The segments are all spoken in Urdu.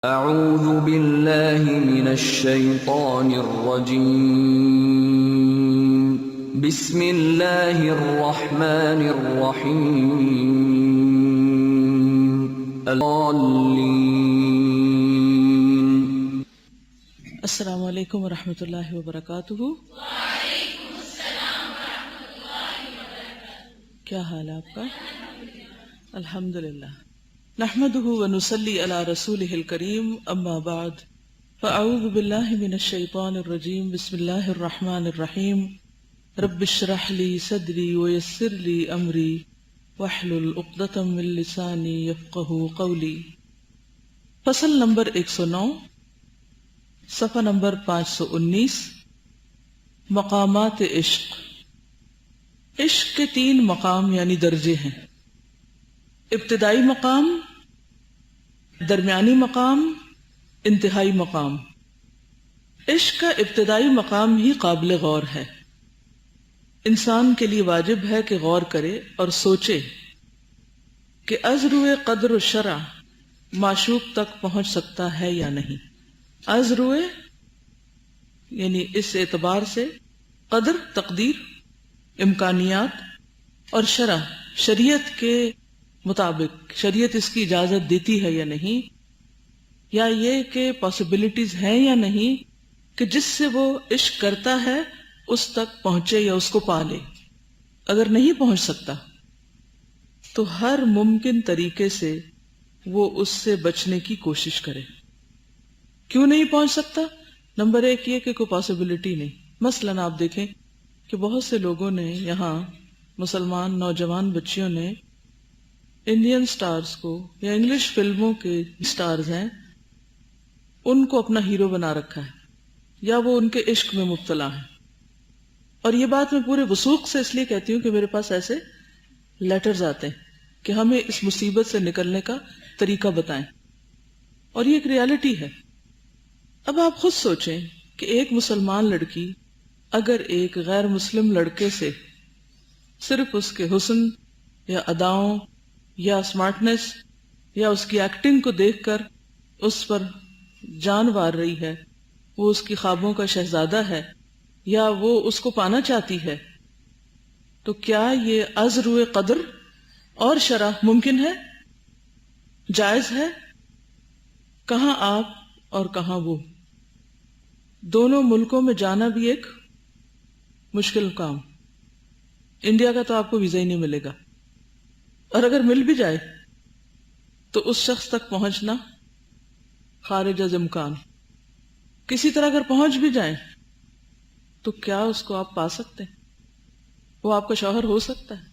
اعوذ باللہ من الشیطان الرجیم بسم اللہ الرحمن الرحیم الضالین۔ السلام علیکم ورحمۃ اللہ وبرکاتہ۔ وعلیکم السلام ورحمۃ اللہ وبرکاتہ۔ کیا حال ہے آپ کا؟ الحمدللہ، نحمده ونصلی علی رسولہ الکریم، اما بعد فاعوذ باللہ من الشیطان الرجیم، بسم اللہ الرحمن الرحیم، رب اشرح لی صدری ویسر لی امری واحلل عقدۃ من لسانی یفقہوا قولی۔ فصل نمبر 109، صفحہ نمبر 519، مقامات عشق۔ عشق کے 3 مقام یعنی درجے ہیں: ابتدائی مقام، درمیانی مقام، انتہائی مقام۔ عشق کا ابتدائی مقام ہی قابل غور ہے۔ انسان کے لیے واجب ہے کہ غور کرے اور سوچے کہ از روئے قدر و شرع معشوق تک پہنچ سکتا ہے یا نہیں۔ از روئے یعنی اس اعتبار سے، قدر تقدیر، امکانیات، اور شرع شریعت کے مطابق شریعت اس کی اجازت دیتی ہے یا نہیں، یا یہ کہ پاسبلٹیز ہیں یا نہیں کہ جس سے وہ عشق کرتا ہے اس تک پہنچے یا اس کو پالے۔ اگر نہیں پہنچ سکتا تو ہر ممکن طریقے سے وہ اس سے بچنے کی کوشش کرے۔ کیوں نہیں پہنچ سکتا؟ نمبر 1 یہ کہ کوئی پاسبلٹی نہیں۔ مثلاً آپ دیکھیں کہ بہت سے لوگوں نے یہاں، مسلمان نوجوان بچیوں نے انڈین سٹارز کو یا انگلش فلموں کے سٹارز ہیں ان کو اپنا ہیرو بنا رکھا ہے، یا وہ ان کے عشق میں مبتلا ہیں۔ اور یہ بات میں پورے وثوق سے اس لیے کہتی ہوں کہ میرے پاس ایسے لیٹرز آتے ہیں کہ ہمیں اس مصیبت سے نکلنے کا طریقہ بتائیں، اور یہ ایک ریالٹی ہے۔ اب آپ خود سوچیں کہ ایک مسلمان لڑکی اگر ایک غیر مسلم لڑکے سے صرف اس کے حسن یا اداؤں یا اسمارٹنس یا اس کی ایکٹنگ کو دیکھ کر اس پر جان وار رہی ہے، وہ اس کی خوابوں کا شہزادہ ہے، یا وہ اس کو پانا چاہتی ہے، تو کیا یہ از روئے قدر اور شرع ممکن ہے؟ جائز ہے؟ کہاں آپ اور کہاں وہ؟ دونوں ملکوں میں جانا بھی ایک مشکل کام۔ انڈیا کا تو آپ کو ویزا ہی نہیں ملے گا، اور اگر مل بھی جائے تو اس شخص تک پہنچنا خارج از امکان۔ کسی طرح اگر پہنچ بھی جائیں تو کیا اس کو آپ پا سکتے ہیں؟ وہ آپ کا شوہر ہو سکتا ہے؟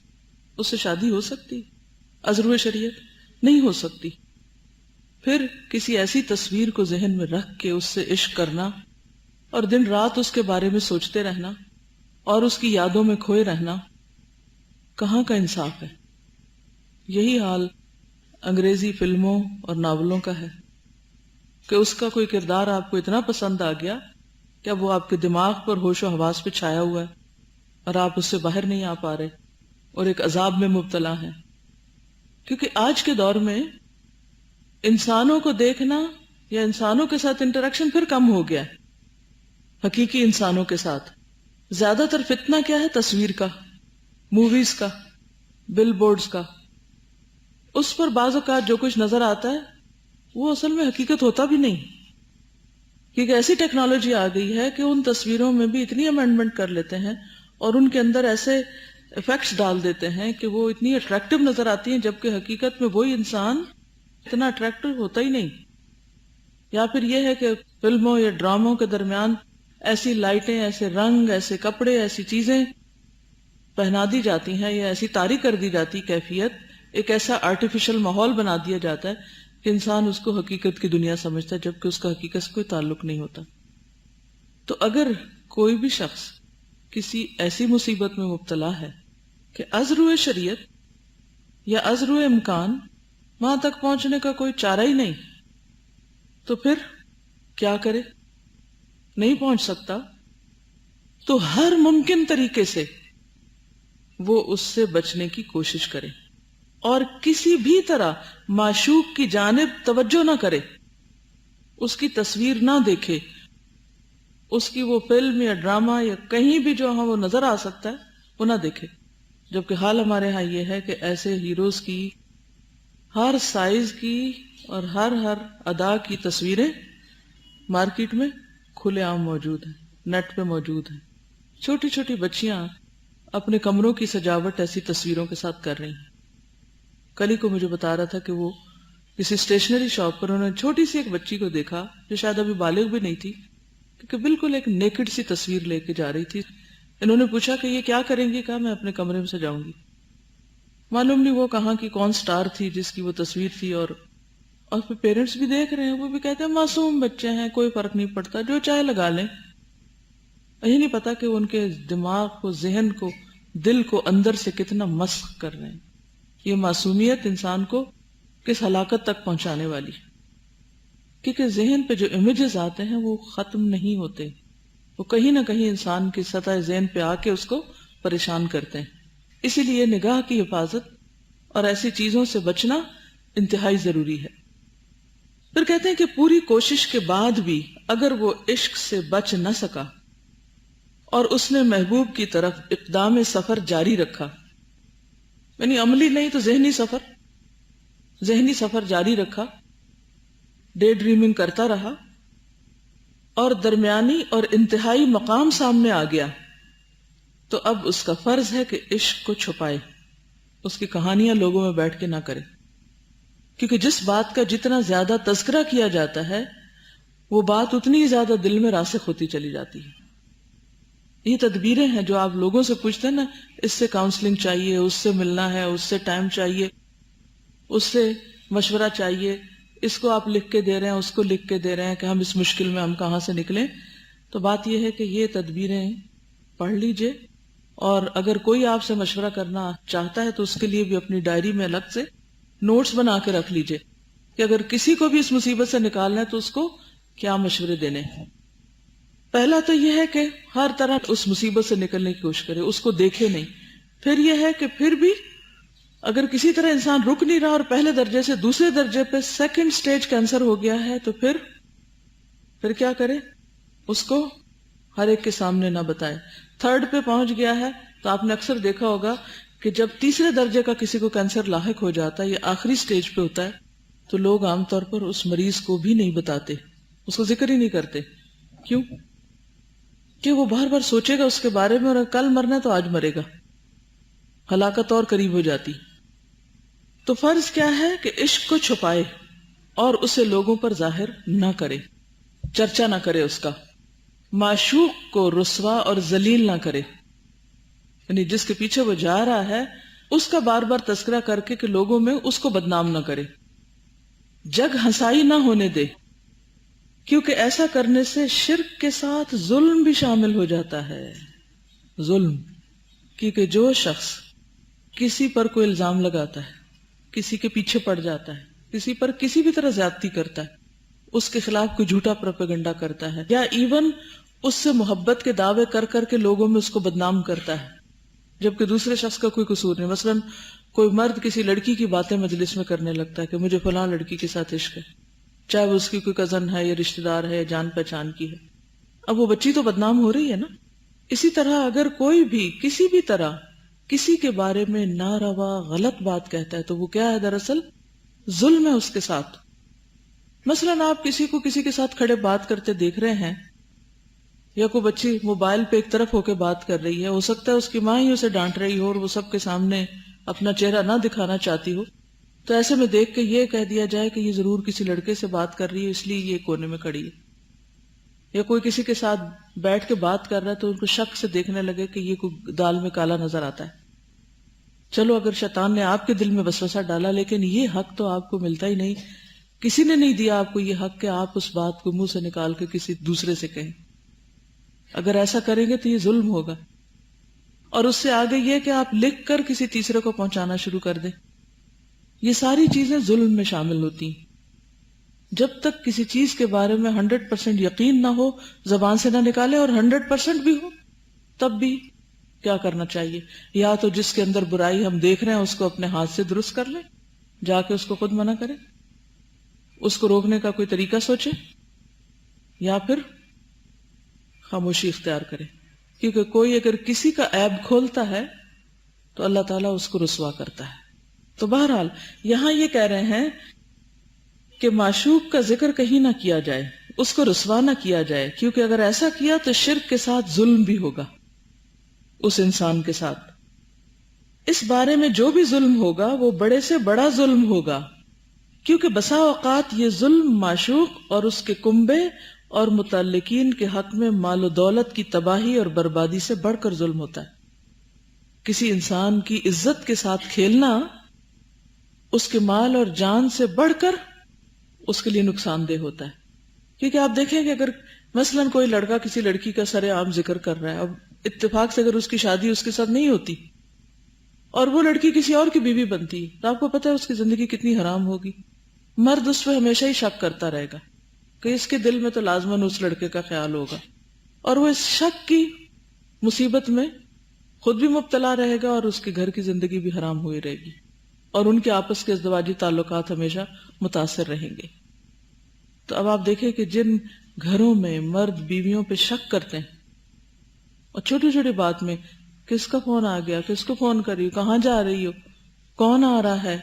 اس سے شادی ہو سکتی؟ از روئے شریعت نہیں ہو سکتی۔ پھر کسی ایسی تصویر کو ذہن میں رکھ کے اس سے عشق کرنا اور دن رات اس کے بارے میں سوچتے رہنا اور اس کی یادوں میں کھوئے رہنا، کہاں کا انصاف ہے؟ یہی حال انگریزی فلموں اور ناولوں کا ہے کہ اس کا کوئی کردار آپ کو اتنا پسند آ گیا کہ اب وہ آپ کے دماغ پر ہوش و حواس پہ چھایا ہوا ہے اور آپ اس سے باہر نہیں آ پا رہے اور ایک عذاب میں مبتلا ہیں۔ کیونکہ آج کے دور میں انسانوں کو دیکھنا یا انسانوں کے ساتھ انٹریکشن پھر کم ہو گیا ہے۔ حقیقی انسانوں کے ساتھ زیادہ تر فتنہ کیا ہے؟ تصویر کا، موویز کا، بل بورڈز کا۔ اس پر بعض اوقات جو کچھ نظر آتا ہے وہ اصل میں حقیقت ہوتا بھی نہیں، کیونکہ ایسی ٹیکنالوجی آ گئی ہے کہ ان تصویروں میں بھی اتنی امینڈمنٹ کر لیتے ہیں اور ان کے اندر ایسے ایفیکٹس ڈال دیتے ہیں کہ وہ اتنی اٹریکٹیو نظر آتی ہیں، جبکہ حقیقت میں وہی انسان اتنا اٹریکٹیو ہوتا ہی نہیں۔ یا پھر یہ ہے کہ فلموں یا ڈراموں کے درمیان ایسی لائٹیں، ایسے رنگ، ایسے کپڑے، ایسی چیزیں پہنا دی جاتی ہیں یا ایسی طاری کر دی جاتی کیفیت، ایک ایسا آرٹیفیشل ماحول بنا دیا جاتا ہے کہ انسان اس کو حقیقت کی دنیا سمجھتا ہے، جبکہ اس کا حقیقت سے کوئی تعلق نہیں ہوتا۔ تو اگر کوئی بھی شخص کسی ایسی مصیبت میں مبتلا ہے کہ از روئے شریعت یا از روئے امکان وہاں تک پہنچنے کا کوئی چارہ ہی نہیں، تو پھر کیا کرے؟ نہیں پہنچ سکتا تو ہر ممکن طریقے سے وہ اس سے بچنے کی کوشش کرے اور کسی بھی طرح معشوق کی جانب توجہ نہ کرے، اس کی تصویر نہ دیکھے، اس کی وہ فلم یا ڈرامہ یا کہیں بھی جو ہاں وہ نظر آ سکتا ہے وہ نہ دیکھے. جبکہ حال ہمارے ہاں یہ ہے کہ ایسے ہیروز کی ہر سائز کی اور ہر ادا کی تصویریں مارکیٹ میں کھلے عام موجود ہیں، نیٹ پہ موجود ہیں. چھوٹی چھوٹی بچیاں اپنے کمروں کی سجاوٹ ایسی تصویروں کے ساتھ کر رہی ہیں. کل ہی کو مجھے بتا رہا تھا کہ وہ کسی اسٹیشنری شاپ پر انہوں نے چھوٹی سی ایک بچی کو دیکھا جو شاید ابھی بالغ بھی نہیں تھی، کہ بالکل ایک نیکڈ سی تصویر لے کے جا رہی تھی. انہوں نے پوچھا کہ یہ کیا کریں گی؟ کہا میں اپنے کمرے میں سجاؤں گی. معلوم نہیں وہ کہاں کی کون سٹار تھی جس کی وہ تصویر تھی، اور پھر پیرنٹس بھی دیکھ رہے ہیں، وہ بھی کہتے ہیں معصوم بچے ہیں، کوئی فرق نہیں پڑتا، جو چاہے لگا لیں. یہ نہیں پتا کہ ان کے دماغ کو، ذہن کو، دل کو اندر سے کتنا مسخ کر رہے ہیں. یہ معصومیت انسان کو کس ہلاکت تک پہنچانے والی، کیونکہ ذہن پہ جو امیجز آتے ہیں وہ ختم نہیں ہوتے، وہ کہیں نہ کہیں انسان کی سطح ذہن پہ آ کے اس کو پریشان کرتے ہیں. اسی لیے نگاہ کی حفاظت اور ایسی چیزوں سے بچنا انتہائی ضروری ہے. پھر کہتے ہیں کہ پوری کوشش کے بعد بھی اگر وہ عشق سے بچ نہ سکا اور اس نے محبوب کی طرف اقدام سفر جاری رکھا، یعنی عملی نہیں تو ذہنی سفر جاری رکھا، ڈے ڈریمنگ کرتا رہا، اور درمیانی اور انتہائی مقام سامنے آ گیا، تو اب اس کا فرض ہے کہ عشق کو چھپائے، اس کی کہانیاں لوگوں میں بیٹھ کے نہ کرے. کیونکہ جس بات کا جتنا زیادہ تذکرہ کیا جاتا ہے وہ بات اتنی زیادہ دل میں راسخ ہوتی چلی جاتی ہے. یہ تدبیریں ہیں جو آپ لوگوں سے پوچھتے ہیں نا، اس سے کاؤنسلنگ چاہیے، اس سے ملنا ہے، اس سے ٹائم چاہیے، اس سے مشورہ چاہیے، اس کو آپ لکھ کے دے رہے ہیں، اس کو لکھ کے دے رہے ہیں کہ ہم اس مشکل میں ہم کہاں سے نکلیں. تو بات یہ ہے کہ یہ تدبیریں پڑھ لیجئے، اور اگر کوئی آپ سے مشورہ کرنا چاہتا ہے تو اس کے لیے بھی اپنی ڈائری میں الگ سے نوٹس بنا کے رکھ لیجئے کہ اگر کسی کو بھی اس مصیبت سے نکالنا ہے تو اس کو کیا مشورے دینے ہیں. پہلا تو یہ ہے کہ ہر طرح اس مصیبت سے نکلنے کی کوشش کرے، اس کو دیکھے نہیں. پھر یہ ہے کہ پھر بھی اگر کسی طرح انسان رک نہیں رہا اور پہلے درجے سے دوسرے درجے پہ سیکنڈ سٹیج کینسر ہو گیا ہے تو پھر کیا کرے؟ اس کو ہر ایک کے سامنے نہ بتائے. تھرڈ پہ پہنچ گیا ہے تو آپ نے اکثر دیکھا ہوگا کہ جب تیسرے درجے کا کسی کو کینسر لاحق ہو جاتا ہے یا آخری سٹیج پہ ہوتا ہے تو لوگ عام طور پر اس مریض کو بھی نہیں بتاتے، اس کو ذکر ہی نہیں کرتے. کیوں؟ کہ وہ بار بار سوچے گا اس کے بارے میں، اور کل مرنا ہے تو آج مرے گا، ہلاکت اور قریب ہو جاتی. تو فرض کیا ہے کہ عشق کو چھپائے اور اسے لوگوں پر ظاہر نہ کرے، چرچا نہ کرے، اس کا معشوق کو رسوا اور ذلیل نہ کرے. یعنی جس کے پیچھے وہ جا رہا ہے اس کا بار بار تذکرہ کر کے کہ لوگوں میں اس کو بدنام نہ کرے، جگ ہنسائی نہ ہونے دے، کیونکہ ایسا کرنے سے شرک کے ساتھ ظلم بھی شامل ہو جاتا ہے. ظلم، کیونکہ جو شخص کسی پر کوئی الزام لگاتا ہے، کسی کے پیچھے پڑ جاتا ہے، کسی پر کسی بھی طرح زیادتی کرتا ہے، اس کے خلاف کوئی جھوٹا پروپیگنڈا کرتا ہے، یا ایون اس سے محبت کے دعوے کر کر کے لوگوں میں اس کو بدنام کرتا ہے جبکہ دوسرے شخص کا کوئی قصور نہیں. مثلا کوئی مرد کسی لڑکی کی باتیں مجلس میں کرنے لگتا ہے کہ مجھے فلاں لڑکی کے ساتھ عشق ہے، چاہے وہ اس کی کوئی کزن ہے یا رشتہ دار ہے یا جان پہچان کی ہے. اب وہ بچی تو بدنام ہو رہی ہے نا. اسی طرح اگر کوئی بھی کسی بھی طرح کسی کے بارے میں ناروا غلط بات کہتا ہے تو وہ کیا ہے؟ دراصل ظلم ہے اس کے ساتھ. مثلا آپ کسی کو کسی کے ساتھ کھڑے بات کرتے دیکھ رہے ہیں، یا کوئی بچی موبائل پہ ایک طرف ہو کے بات کر رہی ہے، ہو سکتا ہے اس کی ماں ہی اسے ڈانٹ رہی ہو اور وہ سب کے سامنے اپنا چہرہ نہ دکھانا چاہتی ہو، تو ایسے میں دیکھ کے یہ کہہ دیا جائے کہ یہ ضرور کسی لڑکے سے بات کر رہی ہے اس لیے یہ کونے میں کھڑی ہے. یا کوئی کسی کے ساتھ بیٹھ کے بات کر رہا ہے تو ان کو شک سے دیکھنے لگے کہ یہ کوئی دال میں کالا نظر آتا ہے. چلو اگر شیطان نے آپ کے دل میں وسوسہ ڈالا، لیکن یہ حق تو آپ کو ملتا ہی نہیں، کسی نے نہیں دیا آپ کو یہ حق کہ آپ اس بات کو منہ سے نکال کے کسی دوسرے سے کہیں. اگر ایسا کریں گے تو یہ ظلم ہوگا. اور اس سے آگے یہ کہ آپ لکھ کر کسی تیسرے کو پہنچانا شروع کر دیں، یہ ساری چیزیں ظلم میں شامل ہوتی ہیں. جب تک کسی چیز کے بارے میں 100% یقین نہ ہو زبان سے نہ نکالے، اور 100% بھی ہو تب بھی کیا کرنا چاہیے؟ یا تو جس کے اندر برائی ہم دیکھ رہے ہیں اس کو اپنے ہاتھ سے درست کر لیں، جا کے اس کو خود منع کریں، اس کو روکنے کا کوئی طریقہ سوچیں. یا پھر خاموشی اختیار کرے، کیونکہ کوئی اگر کسی کا عیب کھولتا ہے تو اللہ تعالیٰ اس کو رسوا کرتا ہے۔ تو بہرحال یہاں یہ کہہ رہے ہیں کہ معشوق کا ذکر کہیں نہ کیا جائے، اس کو رسوا نہ کیا جائے، کیونکہ اگر ایسا کیا تو شرک کے ساتھ ظلم بھی ہوگا اس انسان کے ساتھ۔ اس بارے میں جو بھی ظلم ہوگا وہ بڑے سے بڑا ظلم ہوگا، کیونکہ بسا اوقات یہ ظلم معشوق اور اس کے کنبے اور متعلقین کے حق میں مال و دولت کی تباہی اور بربادی سے بڑھ کر ظلم ہوتا ہے۔ کسی انسان کی عزت کے ساتھ کھیلنا اس کے مال اور جان سے بڑھ کر اس کے لیے نقصان دہ ہوتا ہے، کیونکہ آپ دیکھیں کہ اگر مثلا کوئی لڑکا کسی لڑکی کا سر عام ذکر کر رہا ہے، اب اتفاق سے اگر اس کی شادی اس کے ساتھ نہیں ہوتی اور وہ لڑکی کسی اور کی بیوی بنتی تو آپ کو پتا ہے اس کی زندگی کتنی حرام ہوگی۔ مرد اس پہ ہمیشہ ہی شک کرتا رہے گا کہ اس کے دل میں تو لازماً اس لڑکے کا خیال ہوگا، اور وہ اس شک کی مصیبت میں خود بھی مبتلا رہے گا اور اس کے گھر کی زندگی بھی حرام ہوئی رہے گی، اور ان کے آپس کے ازدواجی تعلقات ہمیشہ متاثر رہیں گے۔ تو اب آپ دیکھیں کہ جن گھروں میں مرد بیویوں پہ شک کرتے ہیں اور چھوٹی چھوٹی بات میں کس کا فون آ گیا، کس کو فون کر رہی ہو، کہاں جا رہی ہو، کون آ رہا ہے،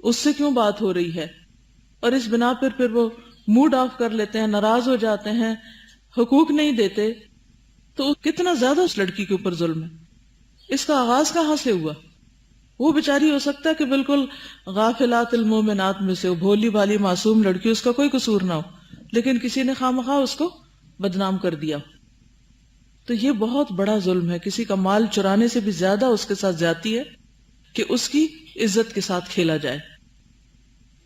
اس سے کیوں بات ہو رہی ہے، اور اس بنا پر پھر وہ موڈ آف کر لیتے ہیں، ناراض ہو جاتے ہیں، حقوق نہیں دیتے، تو کتنا زیادہ اس لڑکی کے اوپر ظلم ہے۔ اس کا آغاز کہاں سے ہوا؟ وہ بیچاری ہو سکتا ہے کہ بالکل غافلات المومنات میں سے بھولی بھالی معصوم لڑکی، اس کا کوئی قصور نہ ہو، لیکن کسی نے خواہ اس کو بدنام کر دیا۔ تو یہ بہت بڑا ظلم ہے، کسی کا مال چرانے سے بھی زیادہ اس کے ساتھ زیادتی ہے کہ اس کی عزت کے ساتھ کھیلا جائے۔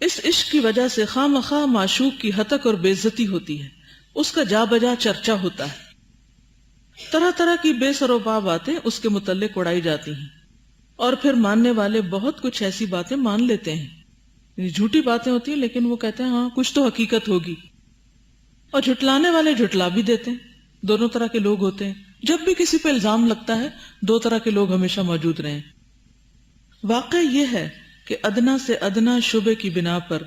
اس عشق کی وجہ سے خواہ مخواہ معشوق کی ہتک اور بے عزتی ہوتی ہے، اس کا جا بجا چرچا ہوتا ہے، طرح طرح کی بے سر و پا باتیں اس کے متعلق اڑائی جاتی ہیں، اور پھر ماننے والے بہت کچھ ایسی باتیں مان لیتے ہیں، یعنی جھوٹی باتیں ہوتی ہیں لیکن وہ کہتے ہیں ہاں کچھ تو حقیقت ہوگی، اور جھٹلانے والے جھٹلا بھی دیتے ہیں۔ دونوں طرح کے لوگ ہوتے ہیں، جب بھی کسی پہ الزام لگتا ہے دو طرح کے لوگ ہمیشہ موجود رہے ہیں۔ واقع یہ ہے کہ ادنا سے ادنا شبے کی بنا پر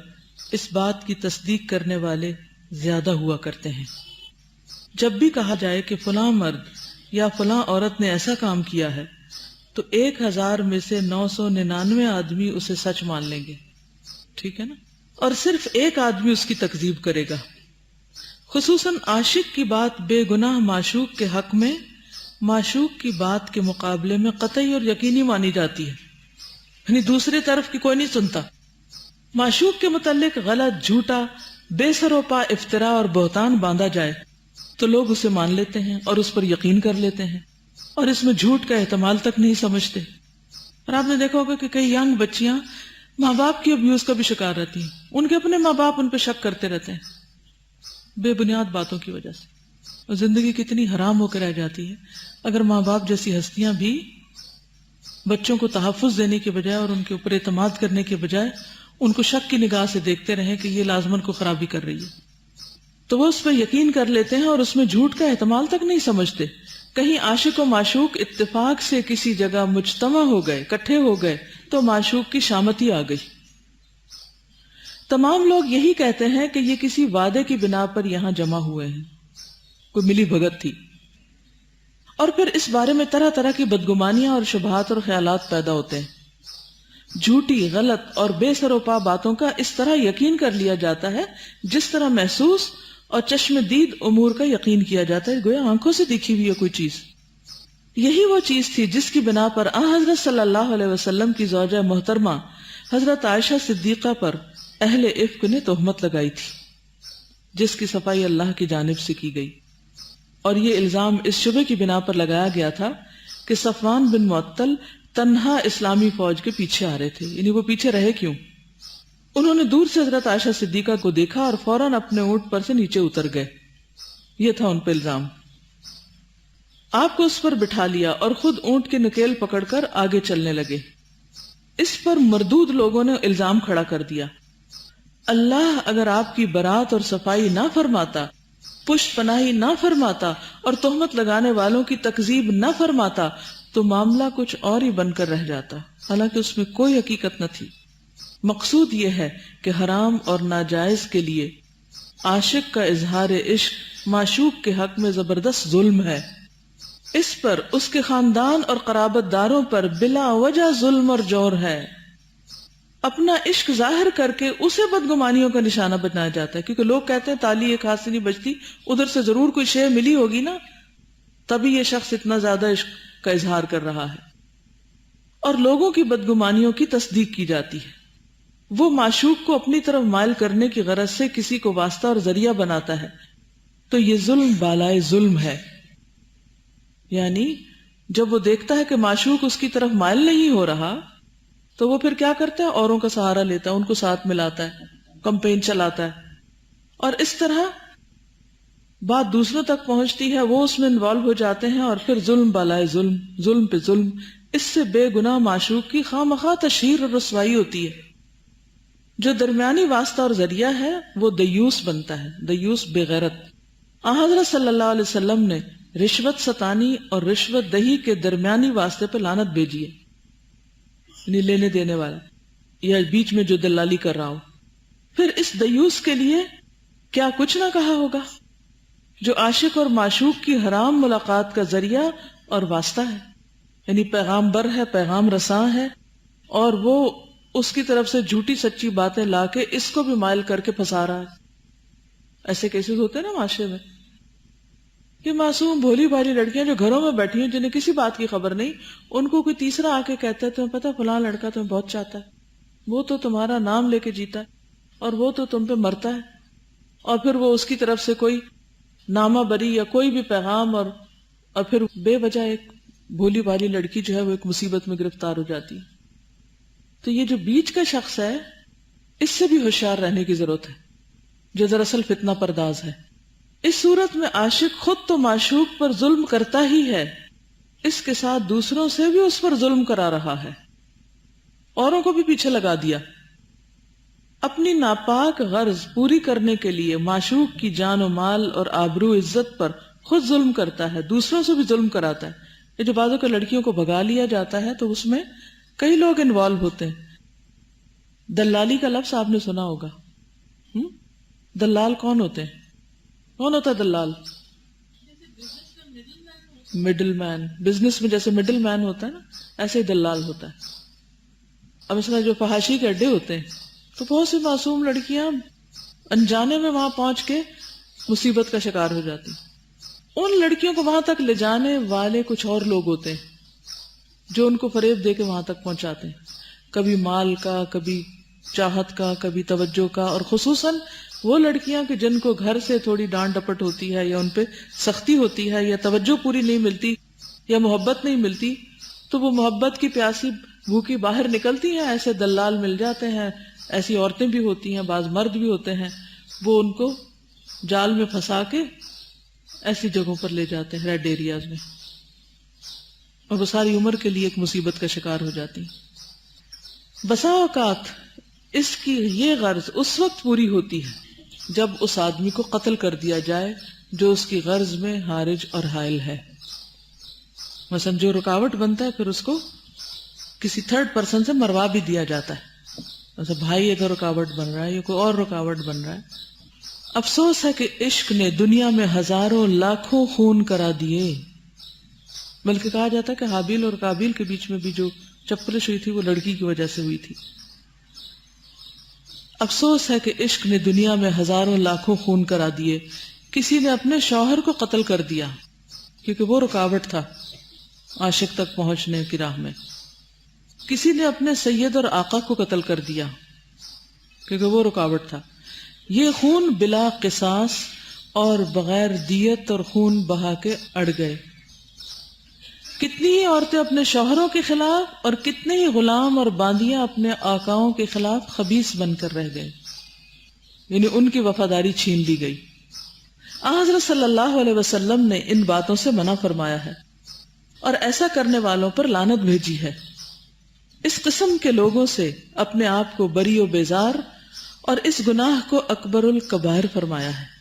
اس بات کی تصدیق کرنے والے زیادہ ہوا کرتے ہیں۔ جب بھی کہا جائے کہ فلاں مرد یا فلاں عورت نے ایسا کام کیا ہے تو 1000 میں سے 999 آدمی اسے سچ مان لیں گے، ٹھیک ہے نا، اور صرف ایک آدمی اس کی تکذیب کرے گا۔ خصوصاً عاشق کی بات بے گناہ معشوق کے حق میں معشوق کی بات کے مقابلے میں قطعی اور یقینی مانی جاتی ہے، یعنی دوسری طرف کی کوئی نہیں سنتا۔ معشوق کے متعلق غلط، جھوٹا، بے سر و پا افطرا اور بہتان باندھا جائے تو لوگ اسے مان لیتے ہیں اور اس پر یقین کر لیتے ہیں، اور اس میں جھوٹ کا احتمال تک نہیں سمجھتے۔ اور آپ نے دیکھا ہوگا کہ کئی ینگ بچیاں ماں باپ کی ابیوز کا بھی شکار رہتی ہیں، ان کے اپنے ماں باپ ان پہ شک کرتے رہتے ہیں بے بنیاد باتوں کی وجہ سے، اور زندگی کتنی حرام ہو کر رہ جاتی ہے اگر ماں باپ جیسی ہستیاں بھی بچوں کو تحفظ دینے کے بجائے اور ان کے اوپر اعتماد کرنے کے بجائے ان کو شک کی نگاہ سے دیکھتے رہیں کہ یہ لازمن کو خرابی کر رہی ہے، تو وہ اس پہ یقین کر لیتے ہیں اور اس میں جھوٹ کا احتمال تک نہیں سمجھتے۔ کہیں عاشق و معشوق اتفاق سے کسی جگہ مجتمع ہو گئے، اکٹھے ہو گئے تو معشوق کی شامتی آ گئی۔ تمام لوگ یہی کہتے ہیں کہ یہ کسی وعدے کی بنا پر یہاں جمع ہوئے ہیں، کوئی ملی بھگت تھی، اور پھر اس بارے میں طرح طرح کی بدگمانیاں اور شبہات اور خیالات پیدا ہوتے ہیں۔ جھوٹی، غلط اور بے سر و پا باتوں کا اس طرح یقین کر لیا جاتا ہے جس طرح محسوس اور چشم دید امور کا یقین کیا جاتا ہے، گویا آنکھوں سے دیکھی ہوئی ہے کوئی چیز۔ یہی وہ چیز تھی جس کی بنا پر حضرت صلی اللہ علیہ وسلم کی زوجہ محترمہ حضرت عائشہ صدیقہ پر اہل عفق نے تہمت لگائی تھی، جس کی صفائی اللہ کی جانب سے کی گئی، اور یہ الزام اس شبے کی بنا پر لگایا گیا تھا کہ صفوان بن معطل تنہا اسلامی فوج کے پیچھے آ رہے تھے، یعنی وہ پیچھے رہے کیوں؟ انہوں نے دور سے حضرت عائشہ صدیقہ کو دیکھا اور فوراً اپنے اونٹ پر سے نیچے اتر گئے، یہ تھا ان پہ الزام۔ آپ کو اس پر بٹھا لیا اور خود اونٹ کی نکیل پکڑ کر آگے چلنے لگے۔ اس پر مردود لوگوں نے الزام کھڑا کر دیا، اللہ اگر آپ کی برات اور صفائی نہ فرماتا، پشت پناہی نہ فرماتا اور تہمت لگانے والوں کی تکذیب نہ فرماتا تو معاملہ کچھ اور ہی بن کر رہ جاتا، حالانکہ اس میں کوئی حقیقت نہ تھی۔ مقصود یہ ہے کہ حرام اور ناجائز کے لیے عاشق کا اظہار عشق معشوق کے حق میں زبردست ظلم ہے. اس پر اس کے خاندان اور قرابت داروں پر بلا وجہ ظلم اور جور ہے. اپنا عشق ظاہر کر کے اسے بدگمانیوں کا نشانہ بنایا جاتا ہے، کیونکہ لوگ کہتے ہیں تالی ایک ہاتھ سے نہیں بجتی، ادھر سے ضرور کوئی شے ملی ہوگی نا، تبھی یہ شخص اتنا زیادہ عشق کا اظہار کر رہا ہے. اور لوگوں کی بدگمانیوں کی تصدیق کی جاتی ہے. وہ معشوق کو اپنی طرف مائل کرنے کی غرض سے کسی کو واسطہ اور ذریعہ بناتا ہے، تو یہ ظلم بالائے ظلم ہے. یعنی جب وہ دیکھتا ہے کہ معشوق اس کی طرف مائل نہیں ہو رہا تو وہ پھر کیا کرتا ہے؟ اوروں کا سہارا لیتا ہے، ان کو ساتھ ملاتا ہے، کمپین چلاتا ہے، اور اس طرح بات دوسروں تک پہنچتی ہے، وہ اس میں انوالو ہو جاتے ہیں، اور پھر ظلم بالائے ظلم، ظلم پہ ظلم. اس سے بے گناہ معشوق کی خواہ مخواہ تشہیر اور رسوائی ہوتی ہے. جو درمیانی واسطہ اور ذریعہ ہے وہ دیوس بنتا ہے، دیوس بے غیرت. حضرت صلی اللہ علیہ وسلم نے رشوت ستانی اور رشوت دہی کے درمیانی واسطے پہ لعنت بھیجی ہے، یعنی لینے دینے والا یا بیچ میں جو دلالی کر رہا ہو. پھر اس دیوس کے لیے کیا کچھ نہ کہا ہوگا، جو عاشق اور معشوق کی حرام ملاقات کا ذریعہ اور واسطہ ہے، یعنی پیغام بر ہے، پیغام رساں ہے، اور وہ اس کی طرف سے جھوٹی سچی باتیں لا کے اس کو بھی مائل کر کے پھنسا رہا ہے. ایسے کیسز ہوتے ہیں نا معاشرے میں کہ معصوم بھولی بھالی لڑکیاں جو گھروں میں بیٹھی ہیں، جنہیں کسی بات کی خبر نہیں، ان کو کوئی تیسرا آ کے کہتا ہے تمہیں پتا فلاں لڑکا تمہیں بہت چاہتا ہے، وہ تو تمہارا نام لے کے جیتا ہے اور وہ تو تم پہ مرتا ہے، اور پھر وہ اس کی طرف سے کوئی نامہ بری یا کوئی بھی پیغام، اور پھر بے وجہ ایک بھولی بھالی لڑکی جو ہے وہ ایک مصیبت میں گرفتار ہو جاتی ہے. تو یہ جو بیچ کا شخص ہے اس سے بھی ہوشیار رہنے کی ضرورت ہے، جو دراصل فتنہ پرداز ہے. اس صورت میں عاشق خود تو معشوق پر ظلم کرتا ہی ہے، اس کے ساتھ دوسروں سے بھی اس پر ظلم کرا رہا ہے، اوروں کو بھی پیچھے لگا دیا. اپنی ناپاک غرض پوری کرنے کے لیے معشوق کی جان و مال اور آبرو عزت پر خود ظلم کرتا ہے، دوسروں سے بھی ظلم کراتا ہے. یہ جو بعضوں کے لڑکیوں کو بھگا لیا جاتا ہے تو اس میں کئی لوگ انوالو ہوتے ہیں. دلالی کا لفظ آپ نے سنا ہوگا. دلال کون ہوتے ہیں؟ کون ہوتا ہے دلال؟ Middle man. بزنس میں جیسے مڈل مین ہوتا ہے نا، ایسے ہی دلال ہوتا ہے. اب اس میں جو فحاشی کے اڈے ہوتے ہیں تو بہت سی معصوم لڑکیاں انجانے میں وہاں پہنچ کے مصیبت کا شکار ہو جاتی. ان لڑکیوں کو وہاں تک لے جانے والے کچھ اور لوگ ہوتے ہیں جو ان کو فریب دے کے وہاں تک پہنچاتے ہیں، کبھی مال کا، کبھی چاہت کا، کبھی توجہ کا. اور خصوصاً وہ لڑکیاں کہ جن کو گھر سے تھوڑی ڈانٹ ڈپٹ ہوتی ہے، یا ان پہ سختی ہوتی ہے، یا توجہ پوری نہیں ملتی، یا محبت نہیں ملتی، تو وہ محبت کی پیاسی بھوکی باہر نکلتی ہیں. ایسے دلال مل جاتے ہیں، ایسی عورتیں بھی ہوتی ہیں، بعض مرد بھی ہوتے ہیں، وہ ان کو جال میں پھنسا کے ایسی جگہوں پر لے جاتے ہیں، ریڈ ایریاز میں، اور وہ ساری عمر کے لیے ایک مصیبت کا شکار ہو جاتی ہیں. بسا اوقات اس کی یہ غرض اس وقت پوری ہوتی ہے جب اس آدمی کو قتل کر دیا جائے جو اس کی غرض میں حارج اور حائل ہے. مثلا جو رکاوٹ بنتا ہے پھر اس کو کسی تھرڈ پرسن سے مروا بھی دیا جاتا ہے. جیسے بھائی اگر رکاوٹ بن رہا ہے یا کوئی اور رکاوٹ بن رہا ہے. افسوس ہے کہ عشق نے دنیا میں ہزاروں لاکھوں خون کرا دیے. بلکہ کہا جاتا ہے کہ حابیل اور قابیل کے بیچ میں بھی جو چپلش ہوئی تھی وہ لڑکی کی وجہ سے ہوئی تھی. افسوس ہے کہ عشق نے دنیا میں ہزاروں لاکھوں خون کرا دیے. کسی نے اپنے شوہر کو قتل کر دیا کیونکہ وہ رکاوٹ تھا عاشق تک پہنچنے کی راہ میں. کسی نے اپنے سید اور آقا کو قتل کر دیا کیونکہ وہ رکاوٹ تھا. یہ خون بلا قصاص اور بغیر دیت اور خون بہا کے اڑ گئے. کتنی ہی عورتیں اپنے شوہروں کے خلاف اور کتنے ہی غلام اور باندیاں اپنے آقاؤں کے خلاف خبیث بن کر رہ گئے، یعنی ان کی وفاداری چھین لی گئی. حضرت صلی اللہ علیہ وسلم نے ان باتوں سے منع فرمایا ہے اور ایسا کرنے والوں پر لعنت بھیجی ہے. اس قسم کے لوگوں سے اپنے آپ کو بری و بیزار اور اس گناہ کو اکبر الکبائر فرمایا ہے.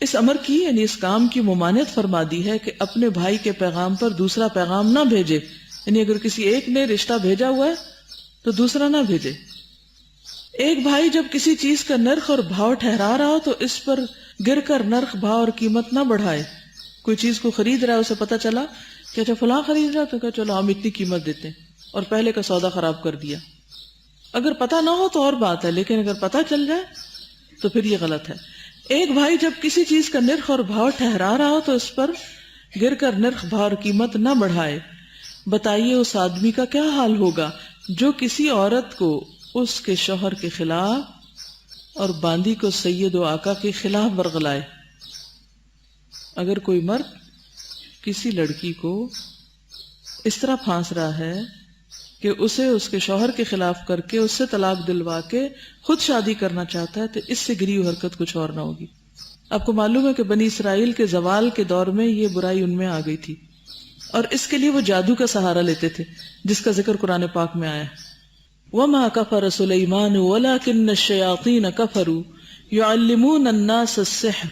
اس امر کی یعنی اس کام کی ممانعت فرما دی ہے کہ اپنے بھائی کے پیغام پر دوسرا پیغام نہ بھیجے. یعنی اگر کسی ایک نے رشتہ بھیجا ہوا ہے تو دوسرا نہ بھیجے. ایک بھائی جب کسی چیز کا نرخ اور بھاؤ ٹھہرا رہا ہو تو اس پر گر کر نرخ بھاؤ اور قیمت نہ بڑھائے. کوئی چیز کو خرید رہا ہے، اسے پتا چلا کہ اچھا فلاں خرید رہا تو کہ چلو ہم اتنی قیمت دیتے ہیں، اور پہلے کا سودا خراب کر دیا. اگر پتا نہ ہو تو اور بات ہے، لیکن اگر پتا چل جائے تو پھر یہ غلط ہے. ایک بھائی جب کسی چیز کا نرخ اور بھاؤ ٹھہرا رہا ہو تو اس پر گر کر نرخ بھاؤ اور قیمت نہ بڑھائے. بتائیے اس آدمی کا کیا حال ہوگا جو کسی عورت کو اس کے شوہر کے خلاف اور باندی کو سید و آقا کے خلاف ورغلائے. اگر کوئی مرد کسی لڑکی کو اس طرح پھانس رہا ہے کہ اسے اس کے شوہر کے خلاف کر کے اس سے طلاق دلوا کے خود شادی کرنا چاہتا ہے تو اس سے گری ہوئی حرکت کچھ اور نہ ہوگی. آپ کو معلوم ہے کہ بنی اسرائیل کے زوال کے دور میں یہ برائی ان میں آ گئی تھی، اور اس کے لیے وہ جادو کا سہارا لیتے تھے جس کا ذکر قرآن پاک میں آیا ہے. وَمَا كَفَرَ سُلَيْمَانُ وَلَكِنَّ الشَّيَاطِينَ كَفَرُوا يُعَلِّمُونَ النَّاسَ السِّحْرَ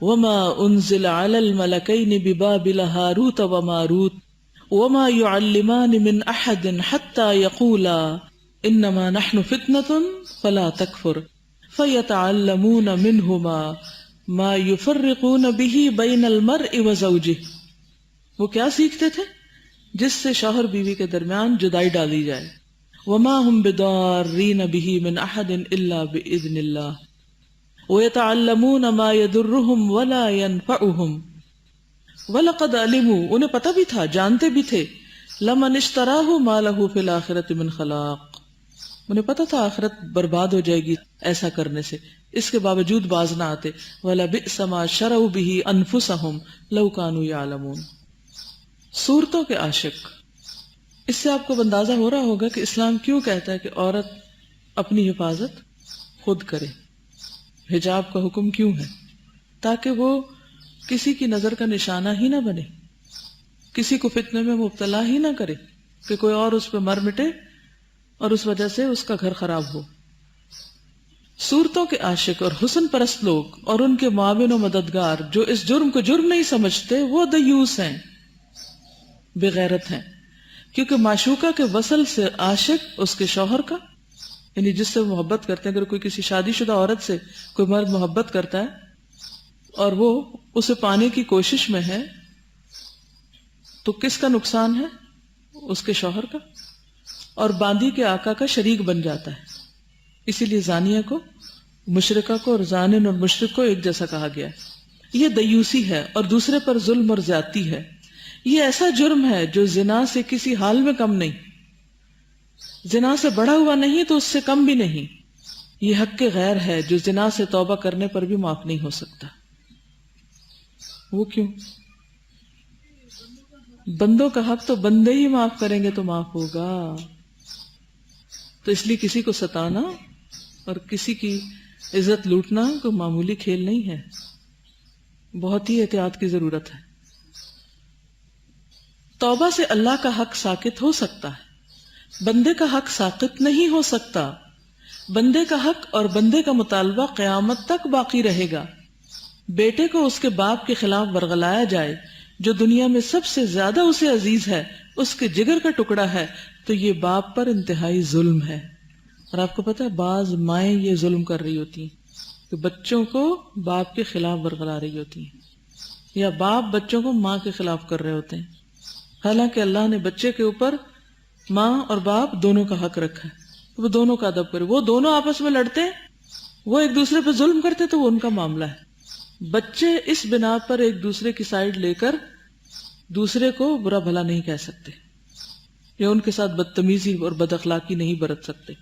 وَمَا أُنزِلَ عَلَى الْمَلَكَيْنِ بِبَابِلَ هَارُوتَ وَمَارُوتَ وَمَا يُعَلِّمَانِ مِنْ أَحَدٍ حَتَّى يَقُولَا إِنَّمَا نَحْنُ فِتْنَةٌ فَلَا تَكْفُرْ فَيَتَعَلَّمُونَ مِنْهُمَا مَا يُفَرِّقُونَ بِهِ بَيْنَ الْمَرْءِ وَزَوْجِهِ. وہ کیا سیکھتے تھے؟ جس سے شوہر بیوی کے درمیان جدائی ڈالی جائے. وَمَا هُمْ بِضَارِّينَ بِهِ مِنْ أَحَدٍ إِلَّا بِإِذْنِ اللَّهِ وَيَتَعَلَّمُونَ مَا يَضُرُّهُمْ وَلَا يَنْفَعُهُمْ وَلَقَدْ عَلِمُوا انہیں پتہ بھی تھا، جانتے بھی تھے، لَمَنِ اشْتَرَاهُ مَا لَهُ فِي الْآخِرَةِ مِنْ خَلَاقٍ انہیں پتہ تھا آخرت برباد ہو جائے گی ایسا کرنے سے، اس کے باوجود باز نہ آتے. وَلَبِئْسَ مَا شَرَوْا بِهِ أَنفُسَهُمْ لَوْ كَانُوا يَعْلَمُونَ. صورتوں کے عاشق. اس سے آپ کو اندازہ ہو رہا ہوگا کہ اسلام کیوں کہتا ہے کہ عورت اپنی حفاظت خود کرے. حجاب کا حکم کیوں ہے؟ تاکہ وہ کسی کی نظر کا نشانہ ہی نہ بنے، کسی کو فتنے میں مبتلا ہی نہ کرے کہ کوئی اور اس پہ مر مٹے اور اس وجہ سے اس کا گھر خراب ہو. صورتوں کے عاشق اور حسن پرست لوگ اور ان کے معاون و مددگار جو اس جرم کو جرم نہیں سمجھتے وہ دیوس ہیں، بغیرت ہیں. کیونکہ معشوقہ کے وصل سے عاشق اس کے شوہر کا، یعنی جس سے وہ محبت کرتے ہیں، اگر کوئی کسی شادی شدہ عورت سے کوئی مرد محبت کرتا ہے اور وہ اسے پانے کی کوشش میں ہے تو کس کا نقصان ہے؟ اس کے شوہر کا، اور باندی کے آقا کا شریک بن جاتا ہے. اسی لیے زانیہ کو، مشرکہ کو اور زانن اور مشرک کو ایک جیسا کہا گیا. یہ دیوسی ہے اور دوسرے پر ظلم اور زیادتی ہے. یہ ایسا جرم ہے جو زنا سے کسی حال میں کم نہیں، زنا سے بڑھا ہوا نہیں تو اس سے کم بھی نہیں. یہ حق کے غیر ہے جو زنا سے توبہ کرنے پر بھی معاف نہیں ہو سکتا. وہ کیوں؟ بندوں کا حق تو بندے ہی معاف کریں گے تو معاف ہوگا. تو اس لیے کسی کو ستانا اور کسی کی عزت لوٹنا کوئی معمولی کھیل نہیں ہے، بہت ہی احتیاط کی ضرورت ہے. توبہ سے اللہ کا حق ساقط ہو سکتا ہے، بندے کا حق ساقط نہیں ہو سکتا. بندے کا حق اور بندے کا مطالبہ قیامت تک باقی رہے گا. بیٹے کو اس کے باپ کے خلاف ورغلایا جائے جو دنیا میں سب سے زیادہ اسے عزیز ہے، اس کے جگر کا ٹکڑا ہے، تو یہ باپ پر انتہائی ظلم ہے. اور آپ کو پتہ ہے بعض مائیں یہ ظلم کر رہی ہوتی ہیں کہ بچوں کو باپ کے خلاف ورغلا رہی ہوتی ہیں، یا باپ بچوں کو ماں کے خلاف کر رہے ہوتے ہیں. حالانکہ اللہ نے بچے کے اوپر ماں اور باپ دونوں کا حق رکھا ہے، وہ دونوں کا ادب کرے. وہ دونوں آپس میں لڑتے ہیں، وہ ایک دوسرے پہ ظلم کرتے تو وہ ان کا معاملہ ہے. بچے اس بنا پر ایک دوسرے کی سائیڈ لے کر دوسرے کو برا بھلا نہیں کہہ سکتے یا ان کے ساتھ بدتمیزی اور بد اخلاقی نہیں برت سکتے.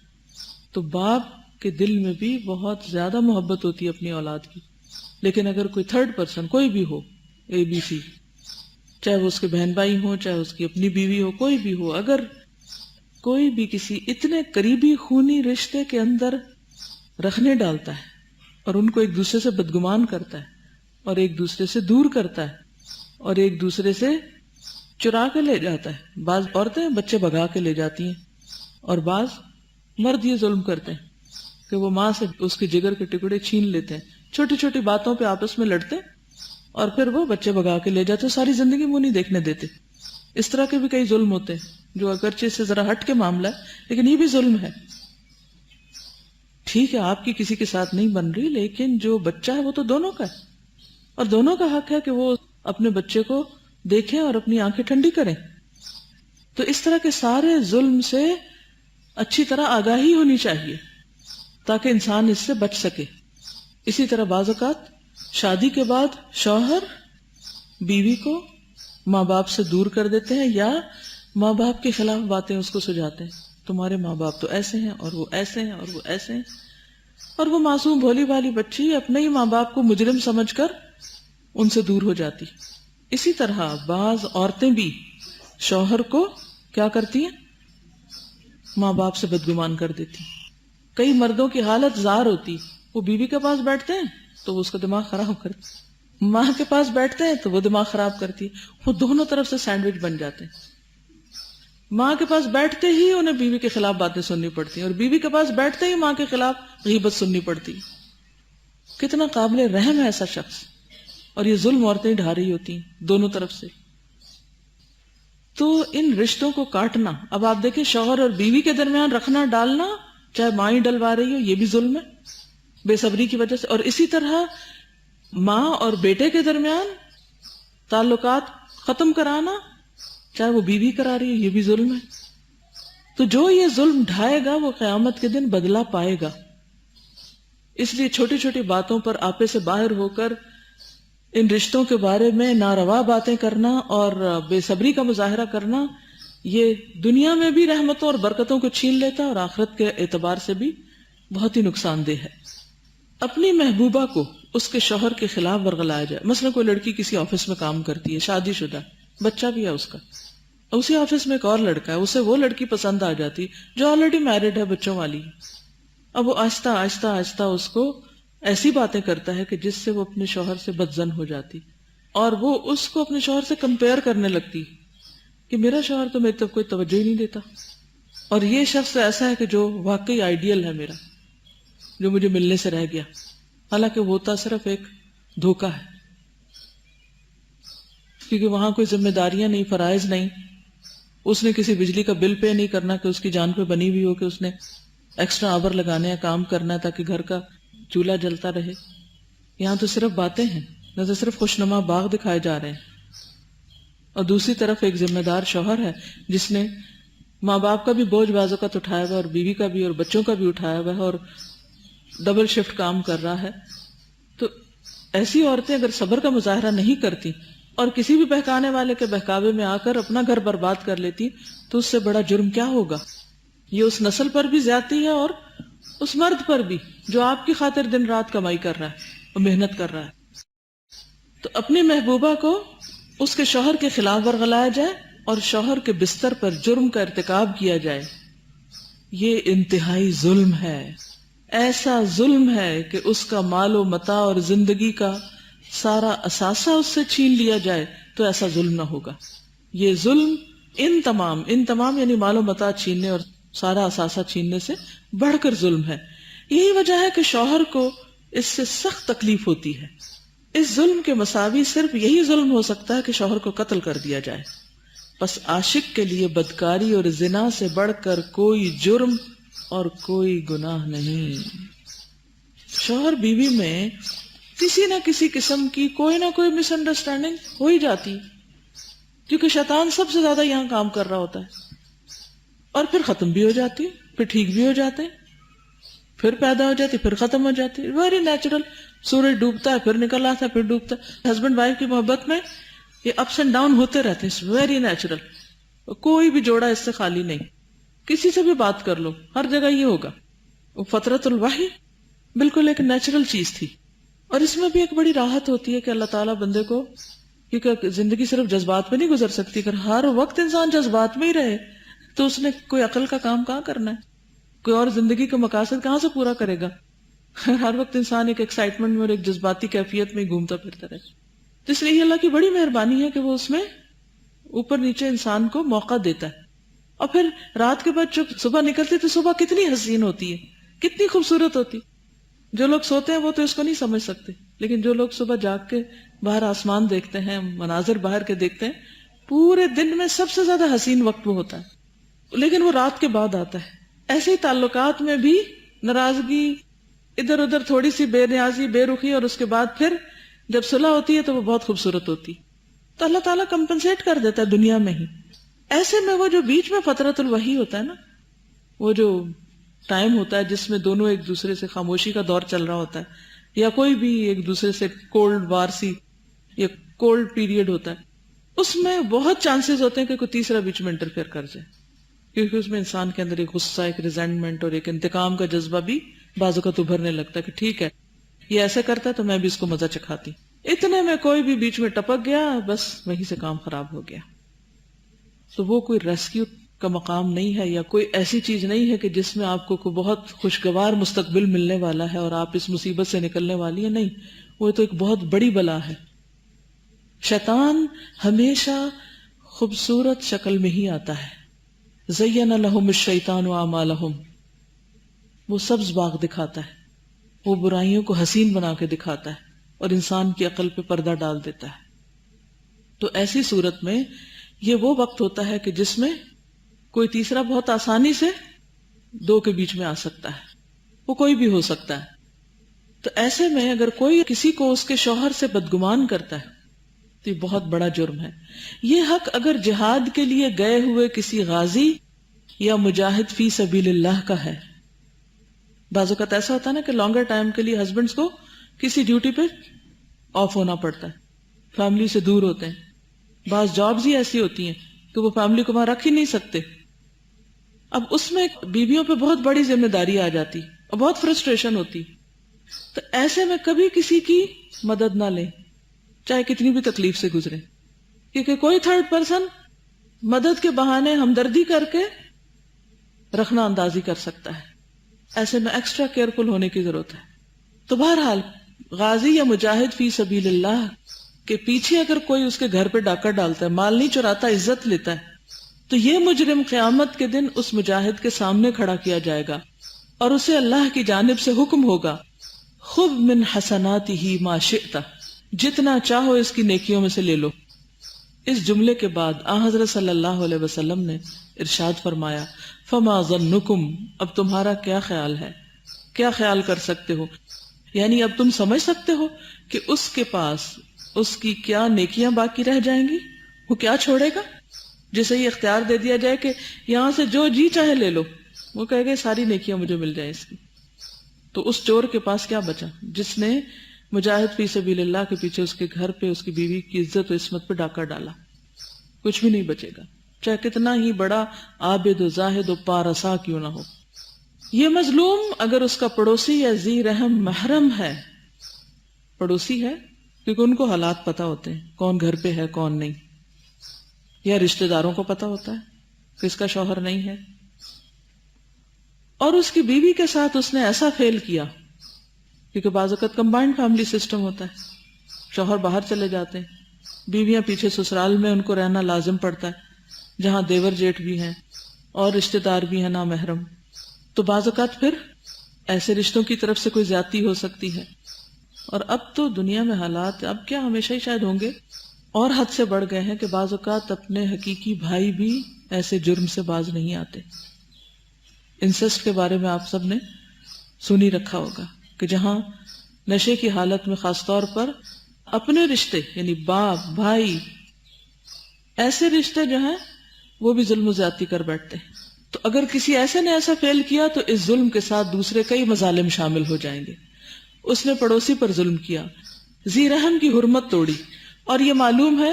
تو باپ کے دل میں بھی بہت زیادہ محبت ہوتی ہے اپنی اولاد کی. لیکن اگر کوئی تھرڈ پرسن کوئی بھی ہو، اے بی سی، چاہے وہ اس کے بہن بھائی ہوں، چاہے اس کی اپنی بیوی ہو، کوئی بھی ہو، اگر کوئی بھی کسی اتنے قریبی خونی رشتے کے اندر رکھنے ڈالتا ہے اور ان کو ایک دوسرے سے بدگمان کرتا ہے اور ایک دوسرے سے دور کرتا ہے اور ایک دوسرے سے چرا کے لے جاتا ہے. بعض عورتیں بچے بھگا کے لے جاتی ہیں اور بعض مرد یہ ظلم کرتے ہیں کہ وہ ماں سے اس کے جگر کے ٹکڑے چھین لیتے ہیں، چھوٹی چھوٹی باتوں پہ آپس میں لڑتے اور پھر وہ بچے بھگا کے لے جاتے، ساری زندگی منہ نہیں دیکھنے دیتے. اس طرح کے بھی کئی ظلم ہوتے ہیں جو اگرچہ سے ذرا ہٹ کے معاملہ ہے لیکن یہ بھی ظلم ہے. ٹھیک ہے آپ کی کسی کے ساتھ نہیں بن رہی، لیکن جو بچہ ہے وہ تو دونوں کا ہے، اور دونوں کا حق ہے کہ وہ اپنے بچے کو دیکھیں اور اپنی آنکھیں ٹھنڈی کریں. تو اس طرح کے سارے ظلم سے اچھی طرح آگاہی ہونی چاہیے تاکہ انسان اس سے بچ سکے. اسی طرح بعض اوقات شادی کے بعد شوہر بیوی کو ماں باپ سے دور کر دیتے ہیں یا ماں باپ کے خلاف باتیں اس کو سجاتے ہیں. تمہارے ماں باپ تو ایسے ہیں اور وہ ایسے ہیں اور وہ ایسے ہیں، اور وہ معصوم بھولی بھالی بچی اپنے ہی ماں باپ کو مجرم سمجھ کر ان سے دور ہو جاتی. اسی طرح بعض عورتیں بھی شوہر کو کیا کرتی ہیں، ماں باپ سے بدگمان کر دیتی. کئی مردوں کی حالت زار ہوتی، وہ بیوی کے پاس بیٹھتے ہیں تو وہ اس کا دماغ خراب کرتی، ماں کے پاس بیٹھتے ہیں تو وہ دماغ خراب کرتی. وہ دونوں طرف سے سینڈوچ بن جاتے ہیں. ماں کے پاس بیٹھتے ہی انہیں بیوی کے خلاف باتیں سننی پڑتی ہیں، اور بیوی کے پاس بیٹھتے ہی ماں کے خلاف غیبت سننی پڑتی. کتنا قابل رحم ہے ایسا شخص، اور یہ ظلم عورتیں ڈھا رہی ہوتی ہیں دونوں طرف سے. تو ان رشتوں کو کاٹنا، اب آپ دیکھیں شوہر اور بیوی کے درمیان رکھنا ڈالنا، چاہے ماں ہی ڈلوا رہی ہو، یہ بھی ظلم ہے بے صبری کی وجہ سے. اور اسی طرح ماں اور بیٹے کے درمیان تعلقات ختم کرانا، چاہے وہ بیوی کرا رہی ہے، یہ بھی ظلم ہے. تو جو یہ ظلم ڈھائے گا وہ قیامت کے دن بدلہ پائے گا. اس لیے چھوٹی چھوٹی باتوں پر آپے سے باہر ہو کر ان رشتوں کے بارے میں ناروا باتیں کرنا اور بے صبری کا مظاہرہ کرنا، یہ دنیا میں بھی رحمتوں اور برکتوں کو چھین لیتا ہے اور آخرت کے اعتبار سے بھی بہت ہی نقصان دہ ہے. اپنی محبوبہ کو اس کے شوہر کے خلاف ورغلایا جائے. مثلا کوئی لڑکی کسی آفس میں کام کرتی ہے، شادی شدہ، بچہ بھی ہے اس کا، اسی آفس میں ایک اور لڑکا ہے، اسے وہ لڑکی پسند آ جاتی جو آلریڈی میرڈ ہے، بچوں والی. اب وہ آہستہ آہستہ آہستہ اس کو ایسی باتیں کرتا ہے کہ جس سے وہ اپنے شوہر سے بدظن ہو جاتی، اور وہ اس کو اپنے شوہر سے کمپیئر کرنے لگتی کہ میرا شوہر تو میری طرف کوئی توجہ ہی نہیں دیتا، اور یہ شخص ایسا ہے کہ جو واقعی آئیڈیل ہے میرا، جو مجھے ملنے سے رہ گیا. حالانکہ وہ ہوتا صرف ایک دھوکہ ہے، کیونکہ وہاں کوئی ذمہ داریاں نہیں، فرائض نہیں. اس نے کسی بجلی کا بل پے نہیں کرنا کہ اس کی جان پہ بنی ہوئی ہو کہ اس نے ایکسٹرا آور لگانے ہیں، کام کرنا ہے تاکہ گھر کا چولہا جلتا رہے. یہاں تو صرف باتیں ہیں، نہ تو صرف خوشنما باغ دکھائے جا رہے ہیں. اور دوسری طرف ایک ذمہ دار شوہر ہے جس نے ماں باپ کا بھی بوجھ بعض اوقات اٹھایا ہوا، اور بیوی کا بھی اور بچوں کا بھی اٹھایا ہوا ہے، اور ڈبل شفٹ کام کر رہا ہے. تو ایسی عورتیں اگر صبر کا مظاہرہ نہیں کرتی اور کسی بھی بہکانے والے کے بہکاوے میں آ کر اپنا گھر برباد کر لیتی تو اس سے بڑا جرم کیا ہوگا. یہ اس نسل پر بھی زیادتی ہے اور اس مرد پر بھی جو آپ کی خاطر دن رات کمائی کر رہا ہے اور محنت کر رہا ہے. تو اپنی محبوبہ کو اس کے شوہر کے خلاف ورغلایا جائے اور شوہر کے بستر پر جرم کا ارتکاب کیا جائے، یہ انتہائی ظلم ہے. ایسا ظلم ہے کہ اس کا مال و متاع اور زندگی کا سارا اثاثہ اس سے چھین لیا جائے تو ایسا ظلم نہ ہوگا. یہ ظلم ان تمام یعنی مال و متاع چھیننے اور سارا اثاثہ چھیننے سے بڑھ کر ظلم ہے. یہی وجہ ہے کہ شوہر کو اس سے سخت تکلیف ہوتی ہے. اس ظلم کے مساوی صرف یہی ظلم ہو سکتا ہے کہ شوہر کو قتل کر دیا جائے. بس عاشق کے لیے بدکاری اور زنا سے بڑھ کر کوئی جرم اور کوئی گناہ نہیں. شوہر بیوی میں کسی نہ کسی قسم کی کوئی نہ کوئی مس انڈرسٹینڈنگ ہو ہی جاتی، کیونکہ شیطان سب سے زیادہ یہاں کام کر رہا ہوتا ہے، اور پھر ختم بھی ہو جاتی، پھر ٹھیک بھی ہو جاتے، پھر پیدا ہو جاتی، پھر ختم ہو جاتی. Very natural. سورج ڈوبتا ہے پھر نکل آتا ہے، پھر ڈوبتا ہے. ہسبینڈ وائف کی محبت میں یہ اپس اینڈ ڈاؤن ہوتے رہتے ہیں. Very natural. کوئی بھی جوڑا اس سے خالی نہیں. کسی سے بھی بات کر لو، ہر جگہ یہ ہوگا. وہ فطرت الوحی بالکل ایک نیچرل چیز تھی. اور اس میں بھی ایک بڑی راحت ہوتی ہے کہ اللہ تعالیٰ بندے کو، کیونکہ زندگی صرف جذبات میں نہیں گزر سکتی. اگر ہر وقت انسان جذبات میں ہی رہے تو اس نے کوئی عقل کا کام کہاں کرنا ہے، کوئی اور زندگی کا مقاصد کہاں سے پورا کرے گا. ہر وقت انسان ایک ایکسائٹمنٹ میں اور ایک جذباتی کیفیت میں گھومتا پھرتا رہے. اس لیے اللہ کی بڑی مہربانی ہے کہ وہ اس میں اوپر نیچے انسان کو موقع دیتا ہے. اور پھر رات کے بعد جب صبح نکلتی تو صبح کتنی حسین ہوتی ہے، کتنی خوبصورت ہوتی. جو لوگ سوتے ہیں وہ تو اس کو نہیں سمجھ سکتے، لیکن جو لوگ صبح جاگ کے باہر آسمان دیکھتے ہیں، مناظر باہر کے دیکھتے ہیں، پورے دن میں سب سے زیادہ حسین وقت وہ ہوتا ہے، لیکن وہ رات کے بعد آتا ہے. ایسے ہی تعلقات میں بھی ناراضگی، ادھر ادھر تھوڑی سی بے نیازی، بے رخی، اور اس کے بعد پھر جب صلح ہوتی ہے تو وہ بہت خوبصورت ہوتی، تو اللہ تعالیٰ کمپنسیٹ کر دیتا ہے دنیا میں ہی۔ ایسے میں وہ جو بیچ میں فترۃ الوحی ہوتا ہے نا، وہ جو ٹائم ہوتا ہے جس میں دونوں ایک دوسرے سے خاموشی کا دور چل رہا ہوتا ہے، یا کوئی بھی ایک دوسرے سے کولڈ وار سی یا کولڈ پیریڈ ہوتا ہے، اس میں بہت چانسز ہوتے ہیں کہ کوئی تیسرا بیچ میں انٹرفیئر کر جائے، کیونکہ اس میں انسان کے اندر ایک غصہ، ایک ریزنٹمنٹ اور ایک انتقام کا جذبہ بھی بعض اوقات ابھرنے لگتا ہے کہ ٹھیک ہے یہ ایسا کرتا ہے تو میں بھی اس کو مزہ چکھاتی، اتنے میں کوئی بھی بیچ میں ٹپک گیا، بس وہیں سے کام خراب ہو گیا۔ تو وہ کوئی ریسکیو کا مقام نہیں ہے، یا کوئی ایسی چیز نہیں ہے کہ جس میں آپ کو کوئی بہت خوشگوار مستقبل ملنے والا ہے اور آپ اس مصیبت سے نکلنے والی ہیں، نہیں، وہ تو ایک بہت بڑی بلا ہے۔ شیطان ہمیشہ خوبصورت شکل میں ہی آتا ہے، زین لہم الشیطان اعمالہم، وہ سبز باغ دکھاتا ہے، وہ برائیوں کو حسین بنا کے دکھاتا ہے اور انسان کی عقل پہ پردہ ڈال دیتا ہے۔ تو ایسی صورت میں یہ وہ وقت ہوتا ہے کہ جس میں کوئی تیسرا بہت آسانی سے دو کے بیچ میں آ سکتا ہے، وہ کوئی بھی ہو سکتا ہے۔ تو ایسے میں اگر کوئی کسی کو اس کے شوہر سے بدگمان کرتا ہے تو یہ بہت بڑا جرم ہے۔ یہ حق اگر جہاد کے لیے گئے ہوئے کسی غازی یا مجاہد فی سبیل اللہ کا ہے، بعض اوقات ایسا ہوتا ہے نا کہ لانگر ٹائم کے لیے ہسبینڈز کو کسی ڈیوٹی پہ آف ہونا پڑتا ہے، فیملی سے دور ہوتے ہیں، بعض جابز ہی ایسی ہوتی ہیں کہ وہ فیملی کو وہاں رکھ ہی نہیں سکتے۔ اب اس میں بیویوں پہ بہت بڑی ذمہ داری آ جاتی اور بہت فرسٹریشن ہوتی، تو ایسے میں کبھی کسی کی مدد نہ لیں، چاہے کتنی بھی تکلیف سے گزرے، کیونکہ کوئی تھرڈ پرسن مدد کے بہانے ہمدردی کر کے رخنا اندازی کر سکتا ہے۔ ایسے میں ایکسٹرا کیئرفل ہونے کی ضرورت ہے۔ تو بہرحال غازی یا مجاہد فی سبیل اللہ کے پیچھے اگر کوئی اس کے گھر پہ ڈاکہ ڈالتا ہے، مال نہیں چراتا، عزت لیتا ہے، تو یہ مجرم قیامت کے دن اس مجاہد کے سامنے کھڑا کیا جائے گا اور اسے اللہ کی جانب سے حکم ہوگا، خذ من حسناتہ ما شئت، جتنا چاہو اس کی نیکیوں میں سے لے لو۔ اس جملے کے بعد حضرت صلی اللہ علیہ وسلم نے ارشاد فرمایا، فما ظنکم، اب تمہارا کیا خیال ہے، کیا خیال کر سکتے ہو، یعنی اب تم سمجھ سکتے ہو کہ اس کے پاس اس کی کیا نیکیاں باقی رہ جائیں گی، وہ کیا چھوڑے گا؟ جسے یہ اختیار دے دیا جائے کہ یہاں سے جو جی چاہے لے لو، وہ کہے گا ساری نیکیاں مجھے مل جائیں اس کی، تو اس چور کے پاس کیا بچا جس نے مجاہد فی سبیل اللہ کے پیچھے اس کے گھر پہ اس کی بیوی کی عزت و عصمت پہ ڈاکہ ڈالا؟ کچھ بھی نہیں بچے گا، چاہے کتنا ہی بڑا عابد و زاہد و پارسا کیوں نہ ہو۔ یہ مظلوم اگر اس کا پڑوسی یا ذی رحم محرم ہے، پڑوسی ہے کیونکہ ان کو حالات پتہ ہوتے ہیں، کون گھر پہ ہے کون نہیں، یا رشتہ داروں کو پتہ ہوتا ہے کہ اس کا شوہر نہیں ہے، اور اس کی بیوی کے ساتھ اس نے ایسا فیل کیا، کیونکہ بعض اوقات کمبائنڈ فیملی سسٹم ہوتا ہے، شوہر باہر چلے جاتے ہیں، بیویاں پیچھے سسرال میں ان کو رہنا لازم پڑتا ہے، جہاں دیور جیٹھ بھی ہیں اور رشتہ دار بھی ہیں نامحرم، تو بعض اوقات پھر ایسے رشتوں کی طرف سے کوئی زیادتی ہو سکتی ہے۔ اور اب تو دنیا میں حالات، اب کیا ہمیشہ ہی شاید ہوں گے، اور حد سے بڑھ گئے ہیں کہ بعض اوقات اپنے حقیقی بھائی بھی ایسے جرم سے باز نہیں آتے۔ انسسٹ کے بارے میں آپ سب نے سنی رکھا ہوگا کہ جہاں نشے کی حالت میں خاص طور پر اپنے رشتے یعنی باپ بھائی، ایسے رشتے جو ہیں وہ بھی ظلم و زیادتی کر بیٹھتے ہیں۔ تو اگر کسی ایسے نے ایسا فیل کیا تو اس ظلم کے ساتھ دوسرے کئی مظالم شامل ہو جائیں گے۔ اس نے پڑوسی پر ظلم کیا، ذی رحم کی حرمت توڑی، اور یہ معلوم ہے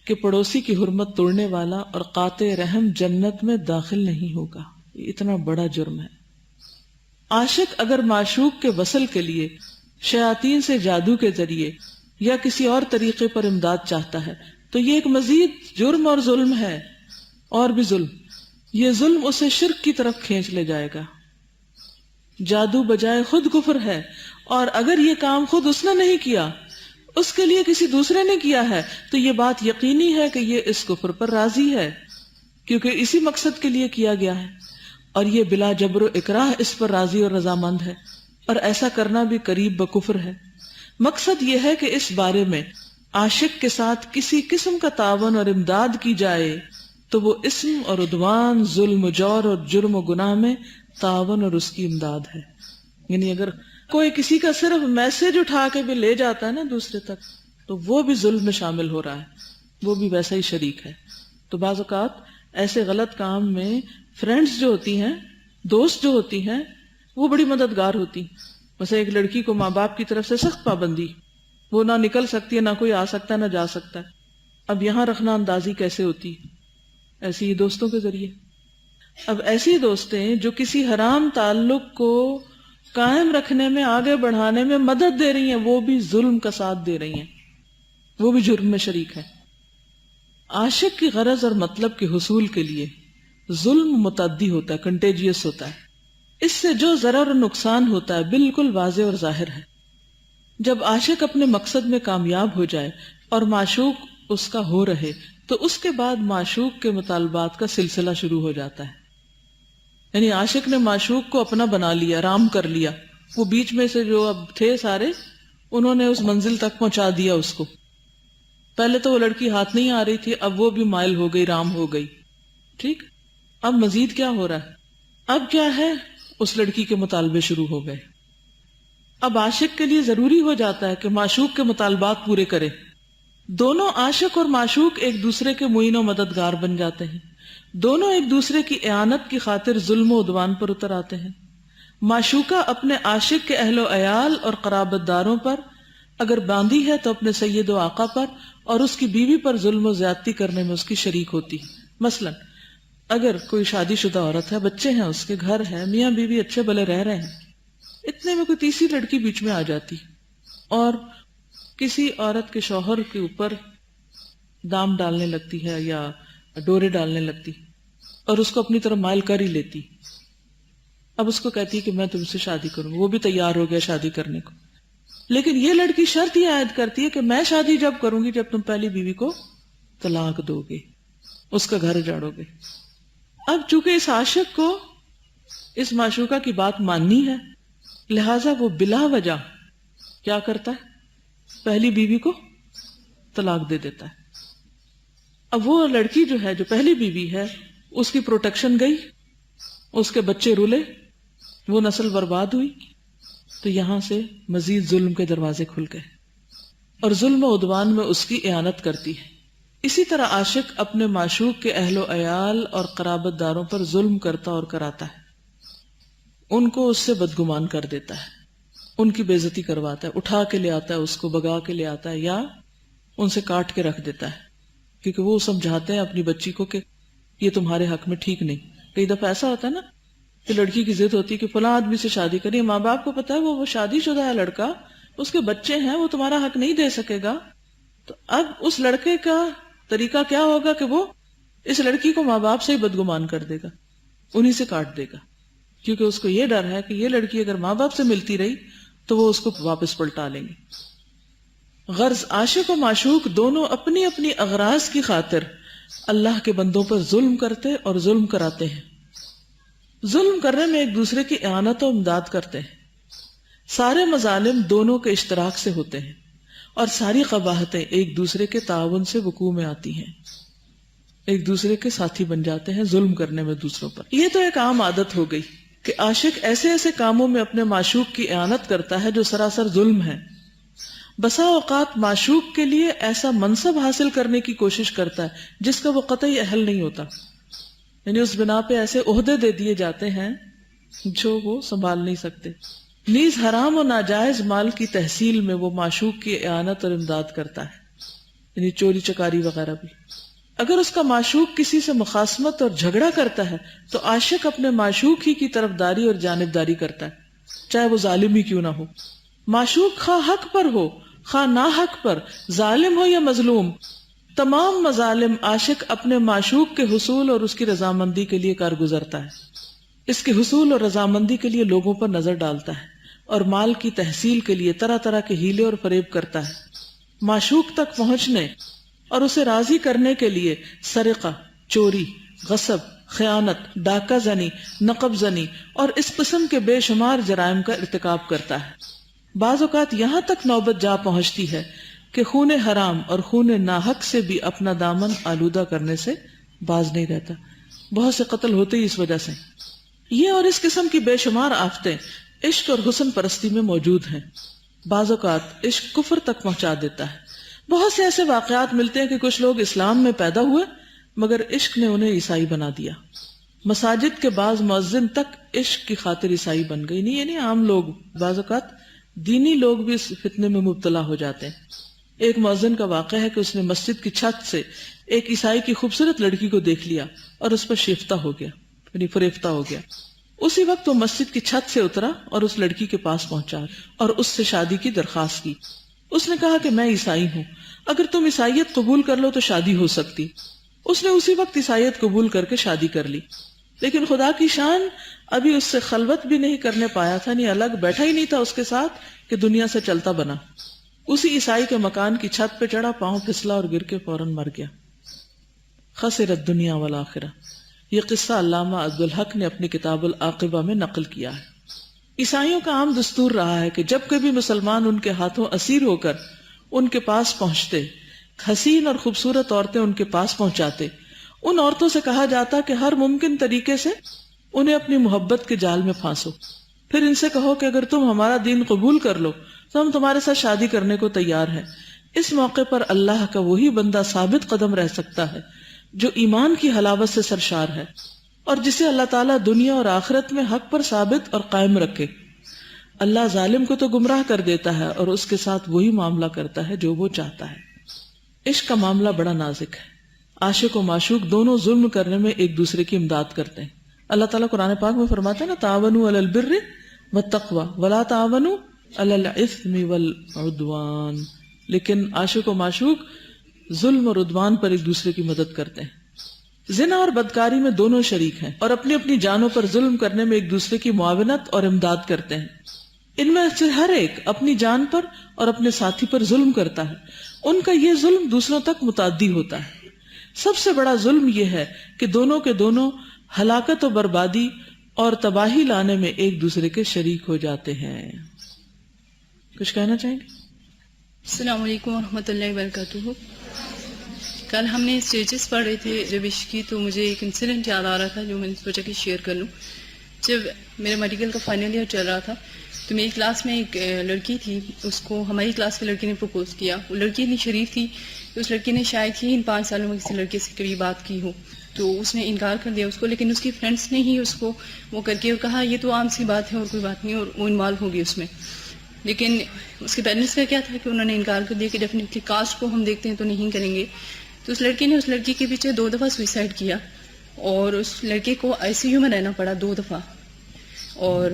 کہ پڑوسی کی حرمت توڑنے والا اور قاطع رحم جنت میں داخل نہیں ہوگا۔ یہ اتنا بڑا جرم ہے۔ عاشق اگر معشوق کے وصل کے لیے شیاطین سے جادو کے ذریعے یا کسی اور طریقے پر امداد چاہتا ہے تو یہ ایک مزید جرم اور ظلم ہے، اور بھی ظلم۔ یہ ظلم اسے شرک کی طرف کھینچ لے جائے گا۔ جادو بجائے خود کفر ہے، اور اگر یہ کام خود اس نے نہیں کیا، اس کے لیے کسی دوسرے نے کیا ہے، تو یہ بات یقینی ہے کہ یہ اس کفر پر راضی ہے، کیونکہ اسی مقصد کے لیے کیا گیا ہے، اور یہ بلا جبر و اکراہ اس پر راضی اور رضامند ہے، اور ایسا کرنا بھی قریب بکفر ہے۔ مقصد یہ ہے کہ اس بارے میں عاشق کے ساتھ کسی قسم کا تعاون اور امداد کی جائے تو وہ اسم اور عدوان، ظلم و جور اور جرم و گناہ میں تعاون اور اس کی امداد ہے. یعنی اگر کوئی کسی کا صرف میسج اٹھا کے بھی لے جاتا ہے نا دوسرے تک، تو وہ بھی ظلم میں شامل ہو رہا ہے، وہ بھی ویسا ہی شریک ہے. تو بعض اوقات ایسے غلط کام میں فرینڈز جو ہوتی ہیں، دوست جو ہوتی ہیں، وہ بڑی مددگار ہوتی. مثلا ایک لڑکی کو ماں باپ کی طرف سے سخت پابندی، وہ نہ نکل سکتی ہے، نہ کوئی آ سکتا ہے، نہ جا سکتا ہے. اب یہاں رکھنا اندازی کیسے ہوتی؟ ایسی ہی دوستوں کے ذریعے. اب ایسی دوستیں جو کسی حرام تعلق کو قائم رکھنے میں، آگے بڑھانے میں مدد دے رہی ہیں، وہ بھی ظلم کا ساتھ دے رہی ہیں، وہ بھی جرم میں شریک ہے. عاشق کی غرض اور مطلب کے حصول کے لیے ظلم متعدی ہوتا ہے، کنٹیجیس ہوتا ہے. اس سے جو ضرر اور نقصان ہوتا ہے بالکل واضح اور ظاہر ہے. جب عاشق اپنے مقصد میں کامیاب ہو جائے اور معشوق اس کا ہو رہے، تو اس کے بعد معشوق کے مطالبات کا سلسلہ شروع ہو جاتا ہے. یعنی عاشق نے معشوق کو اپنا بنا لیا، رام کر لیا. وہ بیچ میں سے جو اب تھے سارے، انہوں نے اس منزل تک پہنچا دیا اس کو. پہلے تو وہ لڑکی ہاتھ نہیں آ رہی تھی، اب وہ بھی مائل ہو گئی، رام ہو گئی. ٹھیک، اب مزید کیا ہو رہا ہے؟ اب کیا ہے؟ اس لڑکی کے مطالبے شروع ہو گئے. اب عاشق کے لیے ضروری ہو جاتا ہے کہ معشوق کے مطالبات پورے کرے. دونوں عاشق اور معشوق ایک دوسرے کے معین و مددگار بن جاتے ہیں. دونوں ایک دوسرے کی اعانت کی خاطر ظلم و عدوان پر اتر آتے ہیں. معشوقہ اپنے عاشق کے اہل و عیال اور قرابت داروں پر، اگر باندھی ہے تو اپنے سید و آقا پر، اور اس کی بیوی پر ظلم و زیادتی کرنے میں اس کی شریک ہوتی. مثلا اگر کوئی شادی شدہ عورت ہے، بچے ہیں، اس کے گھر ہے، میاں بیوی اچھے بھلے رہ رہے ہیں، اتنے میں کوئی تیسری لڑکی بیچ میں آ جاتی اور کسی عورت کے شوہر کے اوپر دام ڈالنے لگتی ہے یا ڈورے ڈالنے لگتی اور اس کو اپنی طرف مائل کر ہی لیتی. اب اس کو کہتی کہ میں تم سے شادی کروں، وہ بھی تیار ہو گیا شادی کرنے کو. لیکن یہ لڑکی شرط یہ عائد کرتی ہے کہ میں شادی جب کروں گی جب تم پہلی بیوی کو طلاق دو گے، اس کا گھر اجاڑو گے. اب چونکہ اس عاشق کو اس معشوقہ کی بات ماننی ہے، لہذا وہ بلا وجہ کیا کرتا ہے؟ پہلی بیوی کو طلاق دے دیتا ہے. اب وہ لڑکی جو ہے، جو پہلی بیوی ہے، اس کی پروٹیکشن گئی، اس کے بچے رولے، وہ نسل برباد ہوئی. تو یہاں سے مزید ظلم کے دروازے کھل گئے اور ظلم و عدوان میں اس کی اعانت کرتی ہے. اسی طرح عاشق اپنے معشوق کے اہل و عیال اور قرابت داروں پر ظلم کرتا اور کراتا ہے. ان کو اس سے بدگمان کر دیتا ہے، ان کی بے عزتی کرواتا ہے، اٹھا کے لے آتا ہے، اس کو بگا کے لے آتا ہے، یا ان سے کاٹ کے رکھ دیتا ہے، کیونکہ وہ سمجھاتے ہیں اپنی بچی کو کہ یہ تمہارے حق میں ٹھیک نہیں. کئی دفعہ ایسا ہوتا ہے نا کہ لڑکی کی ضد ہوتی ہے کہ فلاں آدمی سے شادی کریے، ماں باپ کو پتا ہے وہ شادی شدہ ہے لڑکا، اس کے بچے ہیں، وہ تمہارا حق نہیں دے سکے گا. تو اب اس لڑکے کا طریقہ کیا ہوگا کہ وہ اس لڑکی کو ماں باپ سے ہی بدگمان کر دے گا، انہی سے کاٹ دے گا، کیونکہ اس کو یہ ڈر ہے کہ یہ لڑکی اگر ماں باپ سے ملتی رہی تو وہ اس کو واپس پلٹا لیں گے. غرض عاشق و معشوق دونوں اپنی اپنی اغراض کی خاطر اللہ کے بندوں پر ظلم کرتے اور ظلم کراتے ہیں. ظلم کرنے میں ایک دوسرے کی اعانت و امداد کرتے ہیں. سارے مظالم دونوں کے اشتراک سے ہوتے ہیں اور ساری قباحتیں ایک دوسرے کے تعاون سے وقوع میں آتی ہیں. ایک دوسرے کے ساتھی بن جاتے ہیں ظلم کرنے میں دوسروں پر. یہ تو ایک عام عادت ہو گئی کہ عاشق ایسے ایسے کاموں میں اپنے معشوق کی اعانت کرتا ہے جو سراسر ظلم ہے. بسا اوقات معشوق کے لیے ایسا منصب حاصل کرنے کی کوشش کرتا ہے جس کا وہ قطعی اہل نہیں ہوتا، یعنی اس بنا پہ ایسے عہدے دے دیے جاتے ہیں جو وہ سنبھال نہیں سکتے. نیز حرام و ناجائز مال کی تحصیل میں وہ معشوق کی اعانت اور امداد کرتا ہے، یعنی چوری چکاری وغیرہ بھی. اگر اس کا معشوق کسی سے مخاصمت اور جھگڑا کرتا ہے تو عاشق اپنے معشوق ہی کی طرفداری اور جانبداری کرتا ہے، چاہے وہ ظالم ہی کیوں نہ ہو. معشوق خواہ حق پر ہو خواہ ناحق پر، ظالم ہو یا مظلوم، تمام مظالم عاشق اپنے معشوق کے حصول اور اس کی رضامندی کے لیے کار گزرتا ہے. اس کے حصول اور رضامندی کے لیے لوگوں پر نظر ڈالتا ہے اور مال کی تحصیل کے لیے طرح طرح کے ہیلے اور فریب کرتا ہے. معشوق تک پہنچنے اور اسے راضی کرنے کے لیے سرقہ، چوری، غصب، خیانت، ڈاکہ زنی، نقب زنی اور اس قسم کے بے شمار جرائم کا ارتکاب کرتا ہے. بعض اوقات یہاں تک نوبت جا پہنچتی ہے کہ خون حرام اور خون ناحق سے بھی اپنا دامن آلودہ کرنے سے باز نہیں رہتا. بہت سے قتل ہوتے ہی اس وجہ سے یہ اور اس قسم کی بے شمار آفتیں عشق اور حسن پرستی میں موجود ہیں. بعض اوقات عشق کفر تک پہنچا دیتا ہے. بہت سے ایسے واقعات ملتے ہیں کہ کچھ لوگ اسلام میں پیدا ہوئے مگر عشق نے انہیں عیسائی بنا دیا. مساجد کے بعض مؤذن تک عشق کی خاطر عیسائی بن گئی. نہیں یعنی عام لوگ، بعض اوقات دینی لوگ بھی اس فتنے میں مبتلا ہو جاتے ہیں. ایک مؤذن کا واقعہ ہے کہ اس نے مسجد کی چھت سے ایک عیسائی کی خوبصورت لڑکی کو دیکھ لیا اور اس پر شیفتہ ہو گیا، یعنی فریفتہ ہو گیا. اسی وقت وہ مسجد کی چھت سے اترا اور اس لڑکی کے پاس پہنچا اور اس سے شادی کی درخواست کی. اس نے کہا کہ میں عیسائی ہوں، اگر تم عیسائیت قبول کر لو تو شادی ہو سکتی. اس نے اسی وقت عیسائیت قبول کر کے شادی کر لی. لیکن خدا کی شان ابھی اس سے خلوت بھی نہیں کرنے پایا تھا، نہیں الگ بیٹھا ہی نہیں تھا اس کے ساتھ کہ دنیا سے چلتا بنا. اسی عیسائی کے مکان کی چھت پہ چڑھا، پاؤں پھسلا اور گر کے فوراً مر گیا. خسرت دنیا والآخرہ. یہ قصہ علامہ عبدالحق نے اپنی کتاب العاقبہ میں نقل کیا ہے. عیسائیوں کا عام دستور رہا ہے کہ جب کبھی مسلمان ان کے ہاتھوں اسیر ہو کر ان کے پاس پہنچتے، حسین اور خوبصورت عورتیں ان کے پاس پہنچاتے، ان عورتوں سے کہا جاتا کہ ہر ممکن طریقے سے انہیں اپنی محبت کے جال میں پھانسو. پھر ان سے کہو کہ اگر تم ہمارا دین قبول کر لو تو ہم تمہارے ساتھ شادی کرنے کو تیار ہیں. اس موقع پر اللہ کا وہی بندہ ثابت قدم رہ سکتا ہے جو ایمان کی حلاوت سے سرشار ہے اور جسے اللہ تعالیٰ دنیا اور آخرت میں حق پر ثابت اور قائم رکھے. اللہ ظالم کو تو گمراہ کر دیتا ہے اور اس کے ساتھ وہی معاملہ کرتا ہے جو وہ چاہتا ہے. عشق کا معاملہ بڑا نازک ہے. عاشق و معشوق دونوں ظلم کرنے میں ایک دوسرے کی امداد کرتے ہیں. اللہ تعالیٰ قرآن پاک میں فرماتا ہے نا، تعاونوا علی البر والتقوی ولا تعاونوا علی الاثم والعدوان. لیکن عاشق و معشوق ظلم اور عدوان پر ایک دوسرے کی مدد کرتے ہیں. زنا اور بدکاری میں دونوں شریک ہیں اور اپنی اپنی جانوں پر ظلم کرنے میں ایک دوسرے کی معاونت اور امداد کرتے ہیں. ان میں سے ہر ایک اپنی جان پر اور اپنے ساتھی پر ظلم کرتا ہے. ان کا یہ ظلم دوسروں تک متعدی ہوتا ہے. سب سے بڑا ظلم یہ ہے کہ دونوں کے دونوں ہلاکت و بربادی اور تباہی لانے میں ایک دوسرے کے شریک ہو جاتے ہیں. کچھ کہنا چاہیں گے؟ السلام علیکم ورحمۃ اللہ وبرکاتہ. کل ہم نے اسٹیجز پڑھے تھے جب عشق کی، تو مجھے ایک انسیڈنٹ یاد آ رہا تھا جو میں نے سوچا کہ شیئر کر لوں. جب میرا میڈیکل کا فائنل ایئر چل رہا تھا تو میری کلاس میں ایک لڑکی تھی، اس کو ہماری کلاس کی لڑکی نے پرپوز کیا. وہ لڑکی اتنی شریف تھی کہ اس لڑکی نے شاید ہی ان 5 سالوں میں کسی لڑکے سے کبھی بات کی ہو، تو اس نے انکار کر دیا اس کو. لیکن اس کی فرینڈس نے ہی اس کو وہ کر کے اور کہا یہ تو عام سی بات ہے اور کوئی بات نہیں، اور وہ انوالو ہو گئی اس میں. لیکن اس کے پیرنٹس کا کیا تھا کہ انہوں نے انکار کر دیا کہ ڈیفینیٹلی کاسٹ کو ہم دیکھتے ہیں تو نہیں کریں گے. تو اس لڑکی نے اس لڑکی کے پیچھے 2 دفعہ سوئسائڈ کیا اور اس لڑکے کو ICU میں رہنا پڑا 2 دفعہ. اور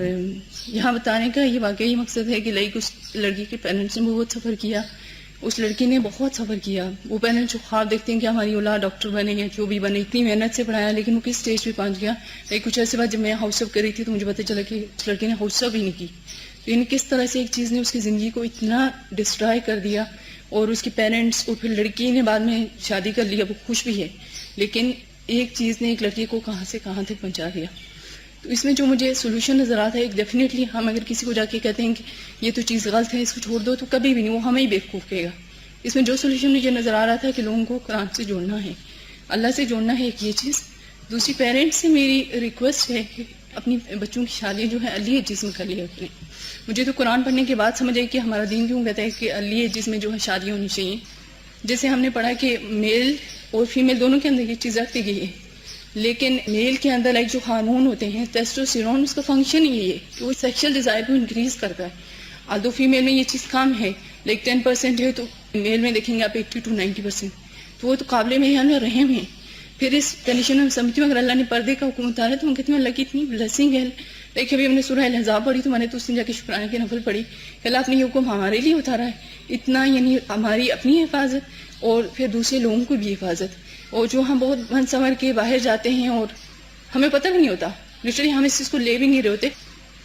یہاں بتانے کا یہ واقعی مقصد ہے کہ لائک اس لڑکی کے پیرنٹس نے بہت سفر کیا، اس لڑکی نے بہت سفر کیا. وہ پیرنٹس جو خواب دیکھتے ہیں کہ ہماری اولاد ڈاکٹر بنے یا جو بھی بنے، اتنی محنت سے پڑھایا، لیکن وہ کس اسٹیج پہ پہنچ گیا. ایک کچھ عرصے بعد جب میں ہاؤس اپ کر رہی تھی تو مجھے پتہ چلا کہ اس لڑکی نے ہاؤس اپ ہی نہیں کی. تو یعنی کس طرح سے ایک چیز نے اس کی زندگی کو اتنا ڈسٹرائے کر دیا. اور اس کے پیرنٹس اور پھر لڑکی نے بعد میں شادی کر لیا، وہ خوش بھی ہے، لیکن ایک چیز نے ایک لڑکی کو کہاں سے کہاں تک پہنچا دیا. تو اس میں جو مجھے سولوشن نظر آتا ہے، ایک ڈیفینیٹلی ہم اگر کسی کو جا کے کہتے ہیں کہ یہ تو چیز غلط ہے اس کو چھوڑ دو، تو کبھی بھی نہیں، وہ ہمیں ہی بیوقوف کہے گا. اس میں جو سولوشن مجھے نظر آ رہا تھا کہ لوگوں کو قرآن سے جوڑنا ہے، اللہ سے جوڑنا ہے، ایک یہ چیز. دوسری پیرنٹس سے میری ریکویسٹ ہے کہ اپنی بچوں کی شادی جو ہے ارلی ایجز میں کر لیا اپنے. مجھے تو قرآن پڑھنے کے بعد سمجھ آئی کہ ہمارا دین کیوں کہتا ہے کہ ارلی ایجز میں جو ہے شادی ہونی چاہیے. جیسے ہم نے پڑھا کہ میل اور فیمیل دونوں کے اندر یہ چیز رکھتی گئی ہے، لیکن میل کے اندر لائک جو ہارمون ہوتے ہیں ٹیسٹوسٹیرون، اس کا فنکشن ہی ہے کہ وہ سیکشل ڈیزائر کو انکریز کرتا ہے. آلدو فیمیل میں یہ چیز کم ہے، لائک 10% ہے، تو میل میں دیکھیں گے آپ 80 to 90%. تو وہ تو قابل میں ہم رحم ہیں. پھر اس کنڈیشن میں سمجھتی ہوں اگر اللہ نے پردے کا حکم اتارا تو ہم کہتے ہیں اللہ کی اتنی بلیسنگ ہے. لیکن ابھی ہم نے سورہ الاحزاب پڑھی تو میں نے تو اس نے جا کے شکرانے کی نفل پڑھی کہ اللہ اپنے یہ حکم ہمارے لیے اتارا ہے اتنا، یعنی ہماری اپنی حفاظت اور پھر دوسرے لوگوں کو بھی حفاظت. اور جو ہم بہت بن سنور کے باہر جاتے ہیں اور ہمیں پتہ بھی نہیں ہوتا، لٹرلی ہم اس چیز کو لے بھی نہیں رہے ہوتے،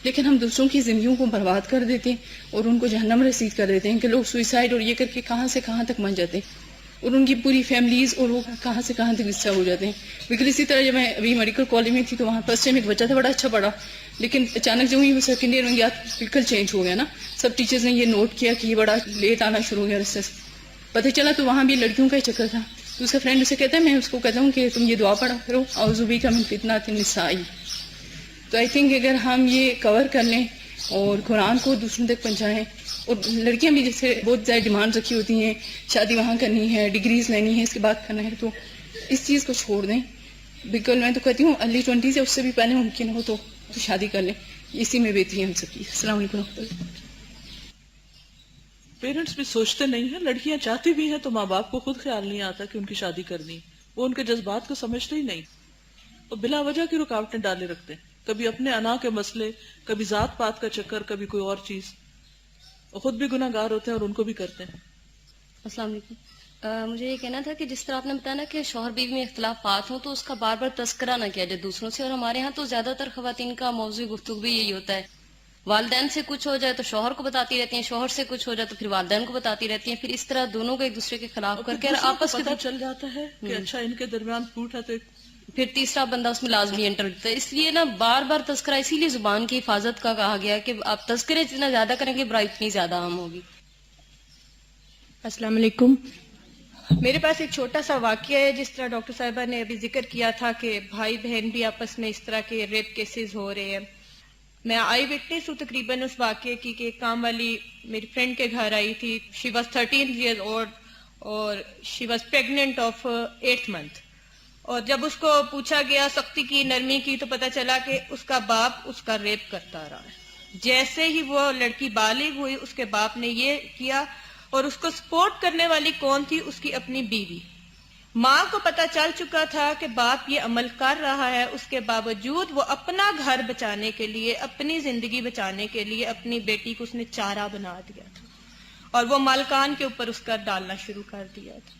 لیکن ہم دوسروں کی زندگیوں کو برباد کر دیتے ہیں اور ان کو جہنم رسید کر دیتے ہیں کہ لوگ سوئسائڈ اور یہ کر کے کہاں سے کہاں تک مر جاتے ہیں اور ان کی پوری فیملیز اور وہ کہاں سے کہاں تک ڈسٹرب ہو جاتے ہیں. بالکل اسی طرح جب میں ابھی میڈیکل کالج میں تھی تو وہاں فرسٹ ٹائم ایک بچہ تھا بڑا اچھا پڑھا، لیکن اچانک جب وہ سیکنڈ ایئر میں گیا بالکل چینج ہو گیا نا. سب ٹیچرز نے یہ نوٹ کیا کہ یہ بڑا لیٹ آنا شروع ہو گیا رستے سے. پتہ چلا تو وہاں بھی لڑکیوں کا ہی چکر تھا. تو اس کا فرینڈ اسے کہتا ہے، میں اس کو کہتا ہوں کہ تم یہ دعا پڑھا کرو، اعوذ بک من فتنۃ النساء. تو آئی تھنک اگر ہم یہ کور کر لیں اور قرآن کو دوسروں تک پہنچائیں، اور لڑکیاں بھی جیسے بہت زیادہ ڈیمانڈ رکھی ہوتی ہیں، شادی وہاں کرنی ہے، ڈگریز لینی ہے، اس کے بعد کرنا ہے، تو اس چیز کو چھوڑ دیں. بالکل میں تو کہتی ہوں ارلی 20 سے اس سے بھی پہلے ممکن ہو تو شادی کر لیں، اسی میں بہتری ہے ہم سب کی. السلام علیکم ورحمۃ اللہ. پیرنٹس بھی سوچتے نہیں ہیں، لڑکیاں چاہتی بھی ہیں تو ماں باپ کو خود خیال نہیں آتا کہ ان کی شادی کرنی، وہ ان کے جذبات کو سمجھتے ہی نہیں، اور بلا وجہ کی رکاوٹیں ڈالے رکھتے ہیں، کبھی اپنے انا کے مسئلے، کبھی ذات پات کا چکر، کبھی کوئی اور چیز، اور خود بھی گناہ گار ہوتے ہیں اور ان کو بھی کرتے ہیں. السلام علیکم. مجھے یہ کہنا تھا کہ جس طرح آپ نے بتایا نا کہ شوہر بیوی میں اختلافات ہوں تو اس کا بار بار تذکرہ نہ کیا جائے دوسروں سے، اور ہمارے ہاں تو زیادہ تر خواتین کا موضوع گفتگو بھی یہی ہوتا ہے، والدین سے کچھ ہو جائے تو شوہر کو بتاتی رہتی ہیں، شوہر سے کچھ ہو جائے تو پھر والدین کو بتاتی رہتی ہیں، پھر اس طرح دونوں کو ایک دوسرے کے خلاف کر کے آپس پتہ چل جاتا ہے کہ اچھا ان کے درمیان پھوٹ ہے تو پھر تیسرا بندہ اس میں لازمی انٹر ہوتا ہے. اس لیے نا بار بار تذکرہ، اسی لیے زبان کی حفاظت کا کہا گیا کہ آپ تذکرے جتنا زیادہ کریں گے برائی اتنی زیادہ عام ہوگی. السلام علیکم. میرے پاس ایک چھوٹا سا واقعہ ہے. جس طرح ڈاکٹر صاحبہ نے ابھی ذکر کیا تھا کہ بھائی بہن بھی آپس میں اس طرح کے ریپ کیسز ہو رہے ہیں، میں آئی وٹنس ہوں تقریباً اس واقعے کی کہ ایک کام والی میری فرینڈ کے گھر آئی تھی. شی واز 13 ایئرز اولڈ اور she was pregnant of 8th month. اور جب اس کو پوچھا گیا، سختی کی، نرمی کی، تو پتہ چلا کہ اس کا باپ اس کا ریپ کرتا رہا ہے. جیسے ہی وہ لڑکی بالغ ہوئی اس کے باپ نے یہ کیا، اور اس کو سپورٹ کرنے والی کون تھی؟ اس کی اپنی بیوی. ماں کو پتہ چل چکا تھا کہ باپ یہ عمل کر رہا ہے، اس کے باوجود وہ اپنا گھر بچانے کے لیے، اپنی زندگی بچانے کے لیے اپنی بیٹی کو اس نے چارہ بنا دیا تھا اور وہ مالکان کے اوپر اس کا ڈالنا شروع کر دیا تھا.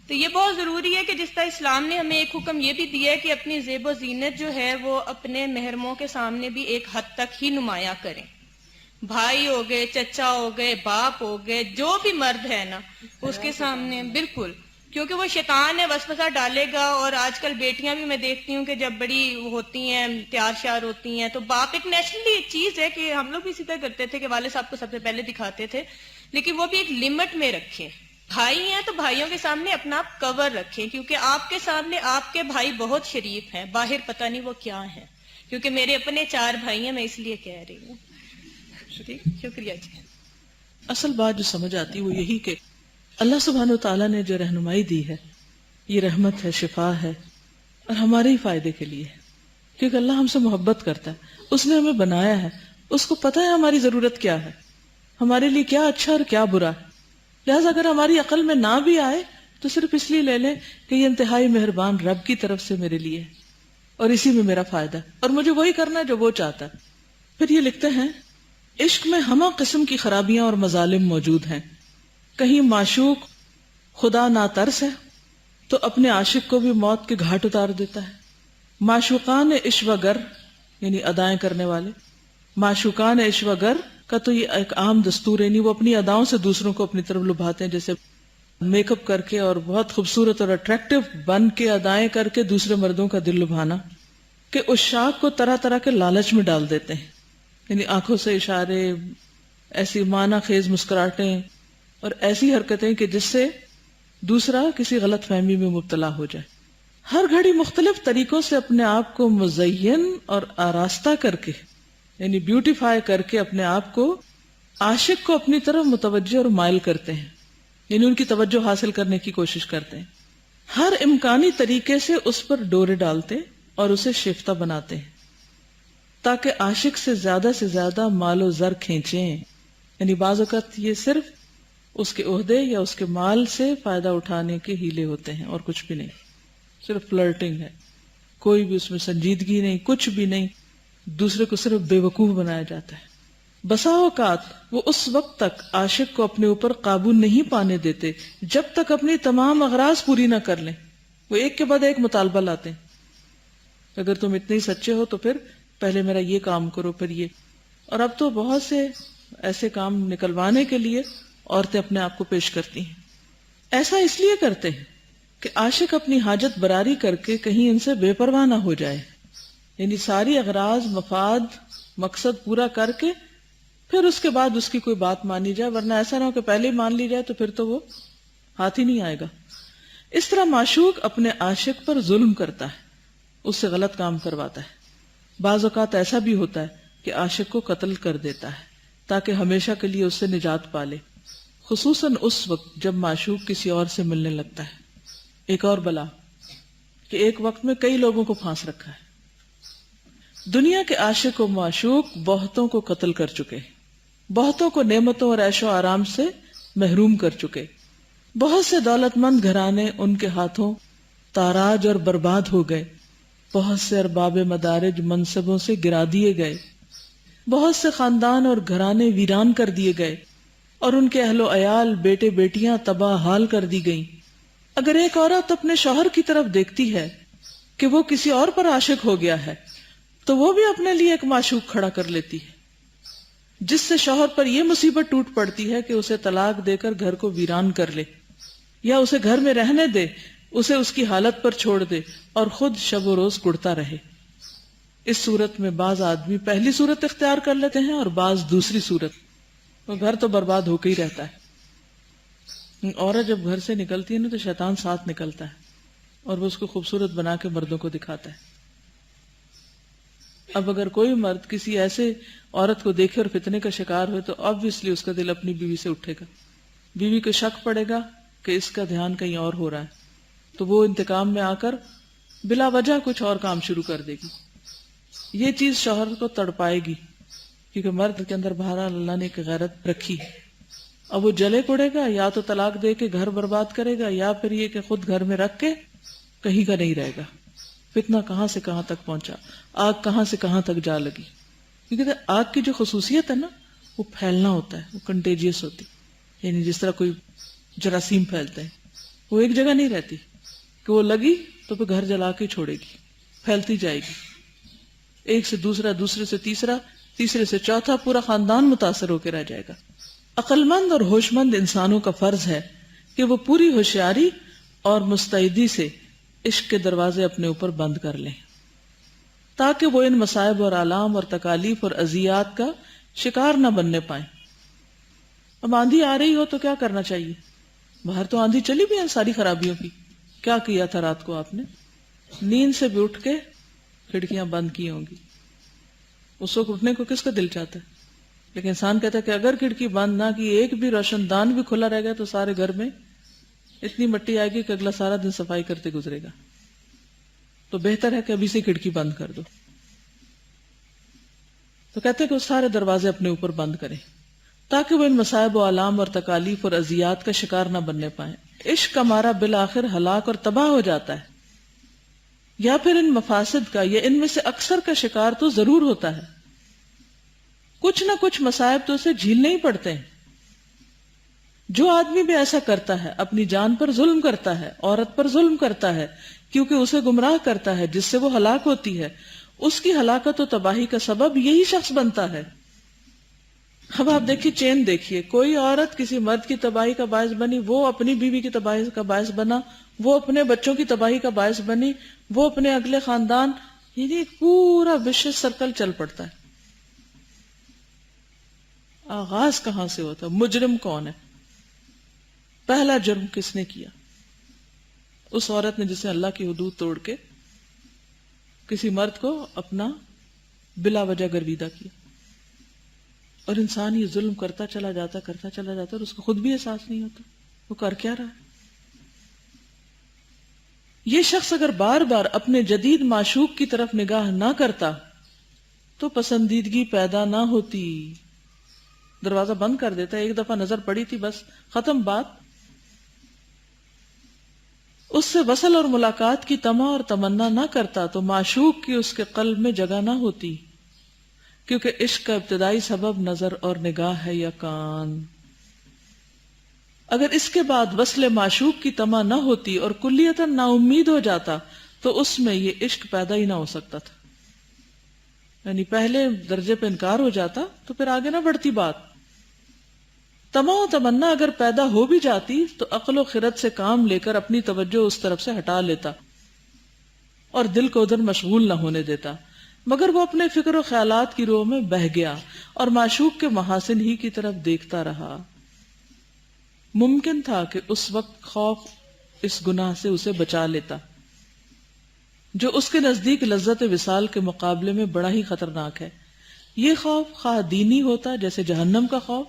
تو یہ بہت ضروری ہے کہ جس طرح اسلام نے ہمیں ایک حکم یہ بھی دیا ہے کہ اپنی زیب و زینت جو ہے وہ اپنے محرموں کے سامنے بھی ایک حد تک ہی نمایاں کریں. بھائی ہو گئے، چچا ہو گئے، باپ ہو گئے، جو بھی مرد ہے نا اس کے سامنے بالکل، کیونکہ وہ شیطان ہے، وسوسہ ڈالے گا. اور آج کل بیٹیاں بھی میں دیکھتی ہوں کہ جب بڑی ہوتی ہیں، تیار شیار ہوتی ہیں، تو باپ ایک نیچرلی ایک چیز ہے کہ ہم لوگ بھی اسی طرح کرتے تھے کہ والد صاحب کو سب سے پہلے دکھاتے تھے، لیکن وہ بھی ایک لمٹ میں رکھیں. بھائی ہیں تو بھائیوں کے سامنے اپنا آپ کور رکھیں، کیونکہ آپ کے سامنے آپ کے بھائی بہت شریف ہیں، باہر پتہ نہیں وہ کیا ہیں. کیونکہ میرے اپنے 4 بھائی ہیں، میں اس لیے کہہ رہی ہوں. شکریہ جی. اصل بات جو سمجھ آتی وہ یہی کہ اللہ سبحانہ وتعالیٰ نے جو رہنمائی دی ہے یہ رحمت ہے، شفا ہے، اور ہمارے ہی فائدے کے لیے ہے. کیونکہ اللہ ہم سے محبت کرتا ہے، اس نے ہمیں بنایا ہے، اس کو پتہ ہے ہماری ضرورت کیا ہے، ہمارے لیے کیا اچھا اور کیا برا. لہٰذا اگر ہماری عقل میں نہ بھی آئے تو صرف اس لیے لے لیں کہ یہ انتہائی مہربان رب کی طرف سے میرے لیے ہے اور اسی میں میرا فائدہ ہے اور مجھے وہی کرنا ہے جو وہ چاہتا ہے. پھر یہ لکھتے ہیں عشق میں ہمہ قسم کی خرابیاں اور مظالم موجود ہیں. کہیں معشوق خدا ناترس ہے تو اپنے عاشق کو بھی موت کے گھاٹ اتار دیتا ہے. معشوقان عشوگر یعنی ادائیں کرنے والے، معشوقان عشوگر کا تو یہ ایک عام دستور ہے، یعنی وہ اپنی اداؤں سے دوسروں کو اپنی طرف لبھاتے ہیں، جیسے میک اپ کر کے اور بہت خوبصورت اور اٹریکٹیو بن کے ادائیں کر کے دوسرے مردوں کا دل لبھانا، کہ عشاق کو طرح طرح کے لالچ میں ڈال دیتے ہیں. یعنی آنکھوں سے اشارے، ایسی معنی خیز مسکراہٹیں اور ایسی حرکتیں کہ جس سے دوسرا کسی غلط فہمی میں مبتلا ہو جائے. ہر گھڑی مختلف طریقوں سے اپنے آپ کو مزین اور آراستہ کر کے، یعنی بیوٹیفائی کر کے اپنے آپ کو عاشق کو اپنی طرف متوجہ اور مائل کرتے ہیں، یعنی ان کی توجہ حاصل کرنے کی کوشش کرتے ہیں. ہر امکانی طریقے سے اس پر ڈورے ڈالتے اور اسے شیفتہ بناتے ہیں تاکہ عاشق سے زیادہ مال و زر کھینچیں. یعنی بعض اوقات یہ صرف اس کے عہدے یا اس کے مال سے فائدہ اٹھانے کے ہیلے ہوتے ہیں اور کچھ بھی نہیں، صرف فلرٹنگ ہے، کوئی بھی اس میں سنجیدگی نہیں، کچھ بھی نہیں، دوسرے کو صرف بے وقوف بنایا جاتا ہے. بسا اوقات وہ اس وقت تک عاشق کو اپنے اوپر قابو نہیں پانے دیتے جب تک اپنی تمام اغراض پوری نہ کر لیں. وہ ایک کے بعد ایک مطالبہ لاتے ہیں، اگر تم اتنے ہی سچے ہو تو پھر پہلے میرا یہ کام کرو، پھر یہ. اور اب تو بہت سے ایسے کام نکلوانے کے لیے عورتیں اپنے آپ کو پیش کرتی ہیں. ایسا اس لیے کرتے ہیں کہ عاشق اپنی حاجت براری کر کے کہیں ان سے بے پرواہ نہ ہو جائے، یعنی ساری اغراض، مفاد، مقصد پورا کر کے پھر اس کے بعد اس کی کوئی بات مانی جائے، ورنہ ایسا نہ ہو کہ پہلے ہی مان لی جائے تو پھر تو وہ ہاتھ ہی نہیں آئے گا. اس طرح معشوق اپنے عاشق پر ظلم کرتا ہے، اس سے غلط کام کرواتا ہے، بعض اوقات ایسا بھی ہوتا ہے کہ عاشق کو قتل کر دیتا ہے تاکہ ہمیشہ کے لیے اس سے نجات پالے، خصوصاً اس وقت جب معشوق کسی اور سے ملنے لگتا ہے۔ ایک اور بلا کہ ایک وقت میں کئی لوگوں کو پھانس رکھا ہے۔ دنیا کے عاشق و معشوق بہتوں کو قتل کر چکے، بہتوں کو نعمتوں اور عیش و آرام سے محروم کر چکے، بہت سے دولت مند گھرانے ان کے ہاتھوں تاراج اور برباد ہو گئے، بہت سے ارباب مدارج منصبوں سے گرا دیے گئے، بہت سے خاندان اور گھرانے ویران کر دیے گئے، اور ان کے اہل و عیال بیٹے بیٹیاں تباہ حال کر دی گئیں۔ اگر ایک عورت اپنے شوہر کی طرف دیکھتی ہے کہ وہ کسی اور پر عاشق ہو گیا ہے تو وہ بھی اپنے لیے ایک معشوق کھڑا کر لیتی ہے، جس سے شوہر پر یہ مصیبت ٹوٹ پڑتی ہے کہ اسے طلاق دے کر گھر کو ویران کر لے، یا اسے گھر میں رہنے دے، اسے اس کی حالت پر چھوڑ دے اور خود شب و روز کڑتا رہے۔ اس صورت میں بعض آدمی پہلی صورت اختیار کر لیتے ہیں اور بعض دوسری صورت، وہ گھر تو برباد ہو کے ہی رہتا ہے۔ عورت جب گھر سے نکلتی ہے نا تو شیطان ساتھ نکلتا ہے اور وہ اس کو خوبصورت بنا کے مردوں کو دکھاتا ہے۔ اب اگر کوئی مرد کسی ایسے عورت کو دیکھے اور فتنے کا شکار ہوئے تو obviously اس کا دل اپنی بیوی سے اٹھے گا، بیوی کو شک پڑے گا کہ اس کا دھیان کہیں اور ہو رہا ہے، تو وہ انتقام میں آ کر بلا وجہ کچھ اور کام شروع کر دے گی۔ یہ چیز شوہر کو تڑپائے گی کیونکہ مرد کے اندر بہرحال اللہ نے ایک غیرت رکھی، اب وہ جلے پڑے گا، یا تو طلاق دے کے گھر برباد کرے گا، یا پھر یہ کہ خود گھر میں رکھ کے کہیں کا نہیں رہے گا۔ فتنہ کہاں سے کہاں تک پہنچا، آگ کہاں سے کہاں تک جا لگی، کیونکہ آگ کی جو خصوصیت ہے نا وہ پھیلنا ہوتا ہے، وہ کنٹیجیس ہوتی، یعنی جس طرح کوئی جراثیم پھیلتے ہیں، وہ ایک جگہ نہیں رہتی کہ وہ لگی تو پھر گھر جلا کے چھوڑے گی، پھیلتی جائے گی، ایک سے دوسرا، دوسرے سے تیسرا، تیسرے سے چوتھا، پورا خاندان متاثر ہو کے رہ جائے گا۔ عقل مند اور ہوش مند انسانوں کا فرض ہے کہ وہ پوری ہوشیاری اور مستعدی سے عشق کے دروازے اپنے اوپر بند کر لیں تاکہ وہ ان مصائب اور آلام اور تکالیف اور اذیات کا شکار نہ بننے پائیں۔ اب آندھی آ رہی ہو تو کیا کرنا چاہیے؟ باہر تو آندھی چلی بھی ہے ساری خرابیوں کی، کیا کیا تھا رات کو آپ نے؟ نیند سے بھی اٹھ کے کھڑکیاں بند کی ہوں گی۔ اس وقت اٹھنے کو کس کا دل چاہتا ہے؟ لیکن انسان کہتا ہے کہ اگر کھڑکی بند نہ کی، ایک بھی روشن دان بھی کھلا رہ گیا تو سارے گھر میں اتنی مٹی آئے گی کہ اگلا سارا دن صفائی کرتے گزرے گا، تو بہتر ہے کہ ابھی سے کھڑکی بند کر دو۔ تو کہتے ہیں کہ وہ سارے دروازے اپنے اوپر بند کریں تاکہ وہ ان مصائب و آلام اور تکالیف اور اذیات کا شکار نہ بننے پائیں۔ عشق ہمارا بالآخر ہلاک اور تباہ ہو جاتا ہے، یا پھر ان مفاسد کا یا ان میں سے اکثر کا شکار تو ضرور ہوتا ہے۔ کچھ نہ کچھ مصائب تو اسے جھیلنے ہی پڑتے ہیں۔ جو آدمی بھی ایسا کرتا ہے، اپنی جان پر ظلم کرتا ہے، عورت پر ظلم کرتا ہے کیونکہ اسے گمراہ کرتا ہے جس سے وہ ہلاک ہوتی ہے، اس کی ہلاکت و تباہی کا سبب یہی شخص بنتا ہے۔ اب آپ دیکھیے، چین دیکھیے، کوئی عورت کسی مرد کی تباہی کا باعث بنی، وہ اپنی بیوی کی تباہی کا باعث بنا، وہ اپنے بچوں کی تباہی کا باعث بنی، وہ اپنے اگلے خاندان، یعنی ایک پورا وشیس سرکل چل پڑتا ہے۔ آغاز کہاں سے ہوتا ہے؟ مجرم کون ہے؟ پہلا جرم کس نے کیا؟ اس عورت نے جسے اللہ کی حدود توڑ کے کسی مرد کو اپنا بلا وجہ گرویدہ کیا، اور انسان یہ ظلم کرتا چلا جاتا اور اس کو خود بھی احساس نہیں ہوتا وہ کر کیا رہا ہے۔ یہ شخص اگر بار بار اپنے جدید معشوق کی طرف نگاہ نہ کرتا تو پسندیدگی پیدا نہ ہوتی، دروازہ بند کر دیتا، ایک دفعہ نظر پڑی تھی بس ختم بات، اس سے وصل اور ملاقات کی طمع اور تمنا نہ کرتا تو معشوق کی اس کے قلب میں جگہ نہ ہوتی، کیونکہ عشق کا ابتدائی سبب نظر اور نگاہ ہے یا کان۔ اگر اس کے بعد وصل معشوق کی طمع نہ ہوتی اور کلیتاً نا امید ہو جاتا تو اس میں یہ عشق پیدا ہی نہ ہو سکتا تھا، یعنی پہلے درجے پہ انکار ہو جاتا تو پھر آگے نہ بڑھتی بات۔ طمع و تمنا اگر پیدا ہو بھی جاتی تو عقل و خرد سے کام لے کر اپنی توجہ اس طرف سے ہٹا لیتا اور دل کو ادھر مشغول نہ ہونے دیتا، مگر وہ اپنے فکر و خیالات کی روح میں بہہ گیا اور معشوق کے محاسن ہی کی طرف دیکھتا رہا۔ ممکن تھا کہ اس وقت خوف اس گناہ سے اسے بچا لیتا، جو اس کے نزدیک لذت وصال کے مقابلے میں بڑا ہی خطرناک ہے۔ یہ خوف خواہ دینی ہوتا جیسے جہنم کا خوف،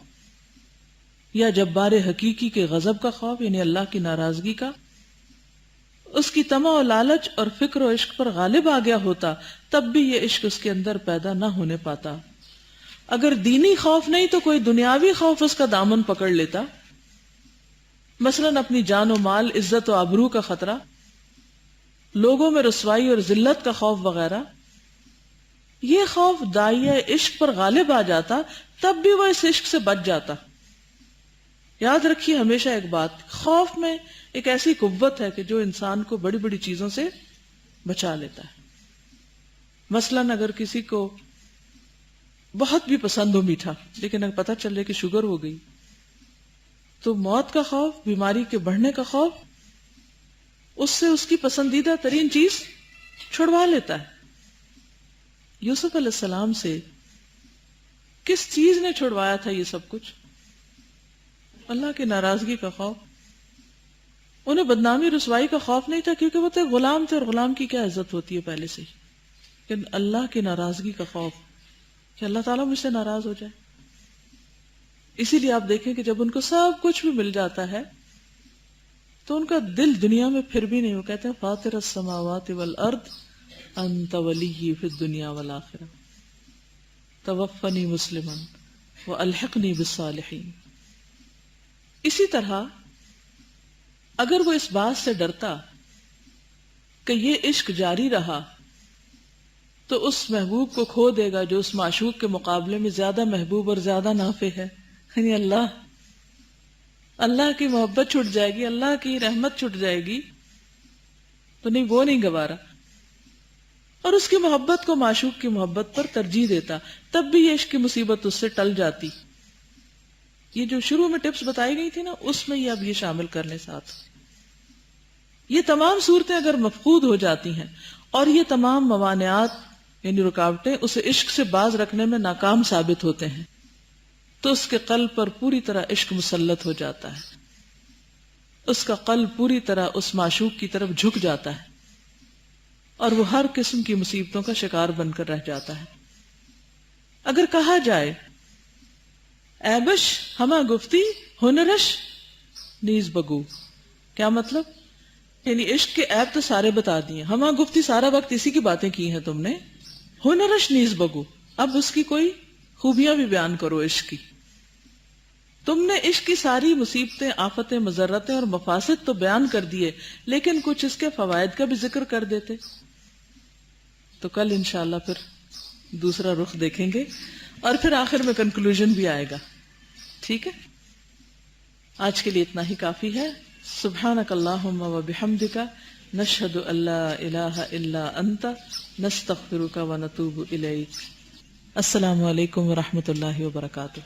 یا جبار حقیقی کے غضب کا خوف یعنی اللہ کی ناراضگی کا، اس کی طمع و لالچ اور فکر و عشق پر غالب آ گیا ہوتا تب بھی یہ عشق اس کے اندر پیدا نہ ہونے پاتا۔ اگر دینی خوف نہیں تو کوئی دنیاوی خوف اس کا دامن پکڑ لیتا، مثلاً اپنی جان و مال، عزت و آبرو کا خطرہ، لوگوں میں رسوائی اور ذلت کا خوف وغیرہ۔ یہ خوف داعیہ عشق پر غالب آ جاتا تب بھی وہ اس عشق سے بچ جاتا۔ یاد رکھیے ہمیشہ ایک بات، خوف میں ایک ایسی قوت ہے کہ جو انسان کو بڑی بڑی چیزوں سے بچا لیتا ہے۔ مثلاً اگر کسی کو بہت بھی پسند ہو میٹھا، لیکن اگر پتہ چلے کہ شوگر ہو گئی تو موت کا خوف، بیماری کے بڑھنے کا خوف اس سے اس کی پسندیدہ ترین چیز چھڑوا لیتا ہے۔ یوسف علیہ السلام سے کس چیز نے چھڑوایا تھا یہ سب کچھ؟ اللہ کی ناراضگی کا خوف۔ انہیں بدنامی رسوائی کا خوف نہیں تھا کیونکہ وہ تو غلام تھے، اور غلام کی کیا عزت ہوتی ہے پہلے سے ہی، لیکن اللہ کی ناراضگی کا خوف کہ اللہ تعالیٰ مجھ سے ناراض ہو جائے۔ اسی لیے آپ دیکھیں کہ جب ان کو سب کچھ بھی مل جاتا ہے تو ان کا دل دنیا میں پھر بھی نہیں، وہ کہتے ہیں فاطر السماوات والارض انت ولی فی الدنیا والآخرہ توفنی مسلما والحقنی بالصالحین۔ اسی طرح اگر وہ اس بات سے ڈرتا کہ یہ عشق جاری رہا تو اس محبوب کو کھو دے گا جو اس معشوق کے مقابلے میں زیادہ محبوب اور زیادہ نافع ہے، یعنی اللہ کی محبت چھٹ جائے گی، اللہ کی رحمت چھٹ جائے گی، تو نہیں، وہ نہیں گوارا، اور اس کی محبت کو معشوق کی محبت پر ترجیح دیتا، تب بھی یہ عشق کی مصیبت اس سے ٹل جاتی۔ یہ جو شروع میں ٹپس بتائی گئی تھی نا، اس میں یہ اب یہ شامل کرنے ساتھ یہ تمام صورتیں اگر مفقود ہو جاتی ہیں اور یہ تمام موانعات یعنی رکاوٹیں اسے عشق سے باز رکھنے میں ناکام ثابت ہوتے ہیں تو اس کے قلب پر پوری طرح عشق مسلط ہو جاتا ہے، اس کا قلب پوری طرح اس معشوق کی طرف جھک جاتا ہے اور وہ ہر قسم کی مصیبتوں کا شکار بن کر رہ جاتا ہے۔ اگر کہا جائے ایبش ہما گفتی ہنرش نیز بگو، کیا مطلب؟ یعنی عشق کے عیب تو سارے بتا دیے، ہما گفتی سارا وقت اسی کی باتیں کی ہیں تم نے، ہنرش نیز بگو اب اس کی کوئی خوبیاں بھی بیان کرو عشق کی۔ تم نے عشق کی ساری مصیبتیں، آفتیں، مضرتیں اور مفاسد تو بیان کر دیے، لیکن کچھ اس کے فوائد کا بھی ذکر کر دیتے تو کل انشاءاللہ پھر دوسرا رخ دیکھیں گے اور پھر آخر میں کنکلوژن بھی آئے گا۔ ٹھیک ہے، آج کے لیے اتنا ہی کافی ہے۔ سبحانک اللہم و بحمدک نشہد ان لا الہ الا انت نستغفرک و نتوب الیک۔ السلام علیکم و رحمۃ اللہ وبرکاتہ۔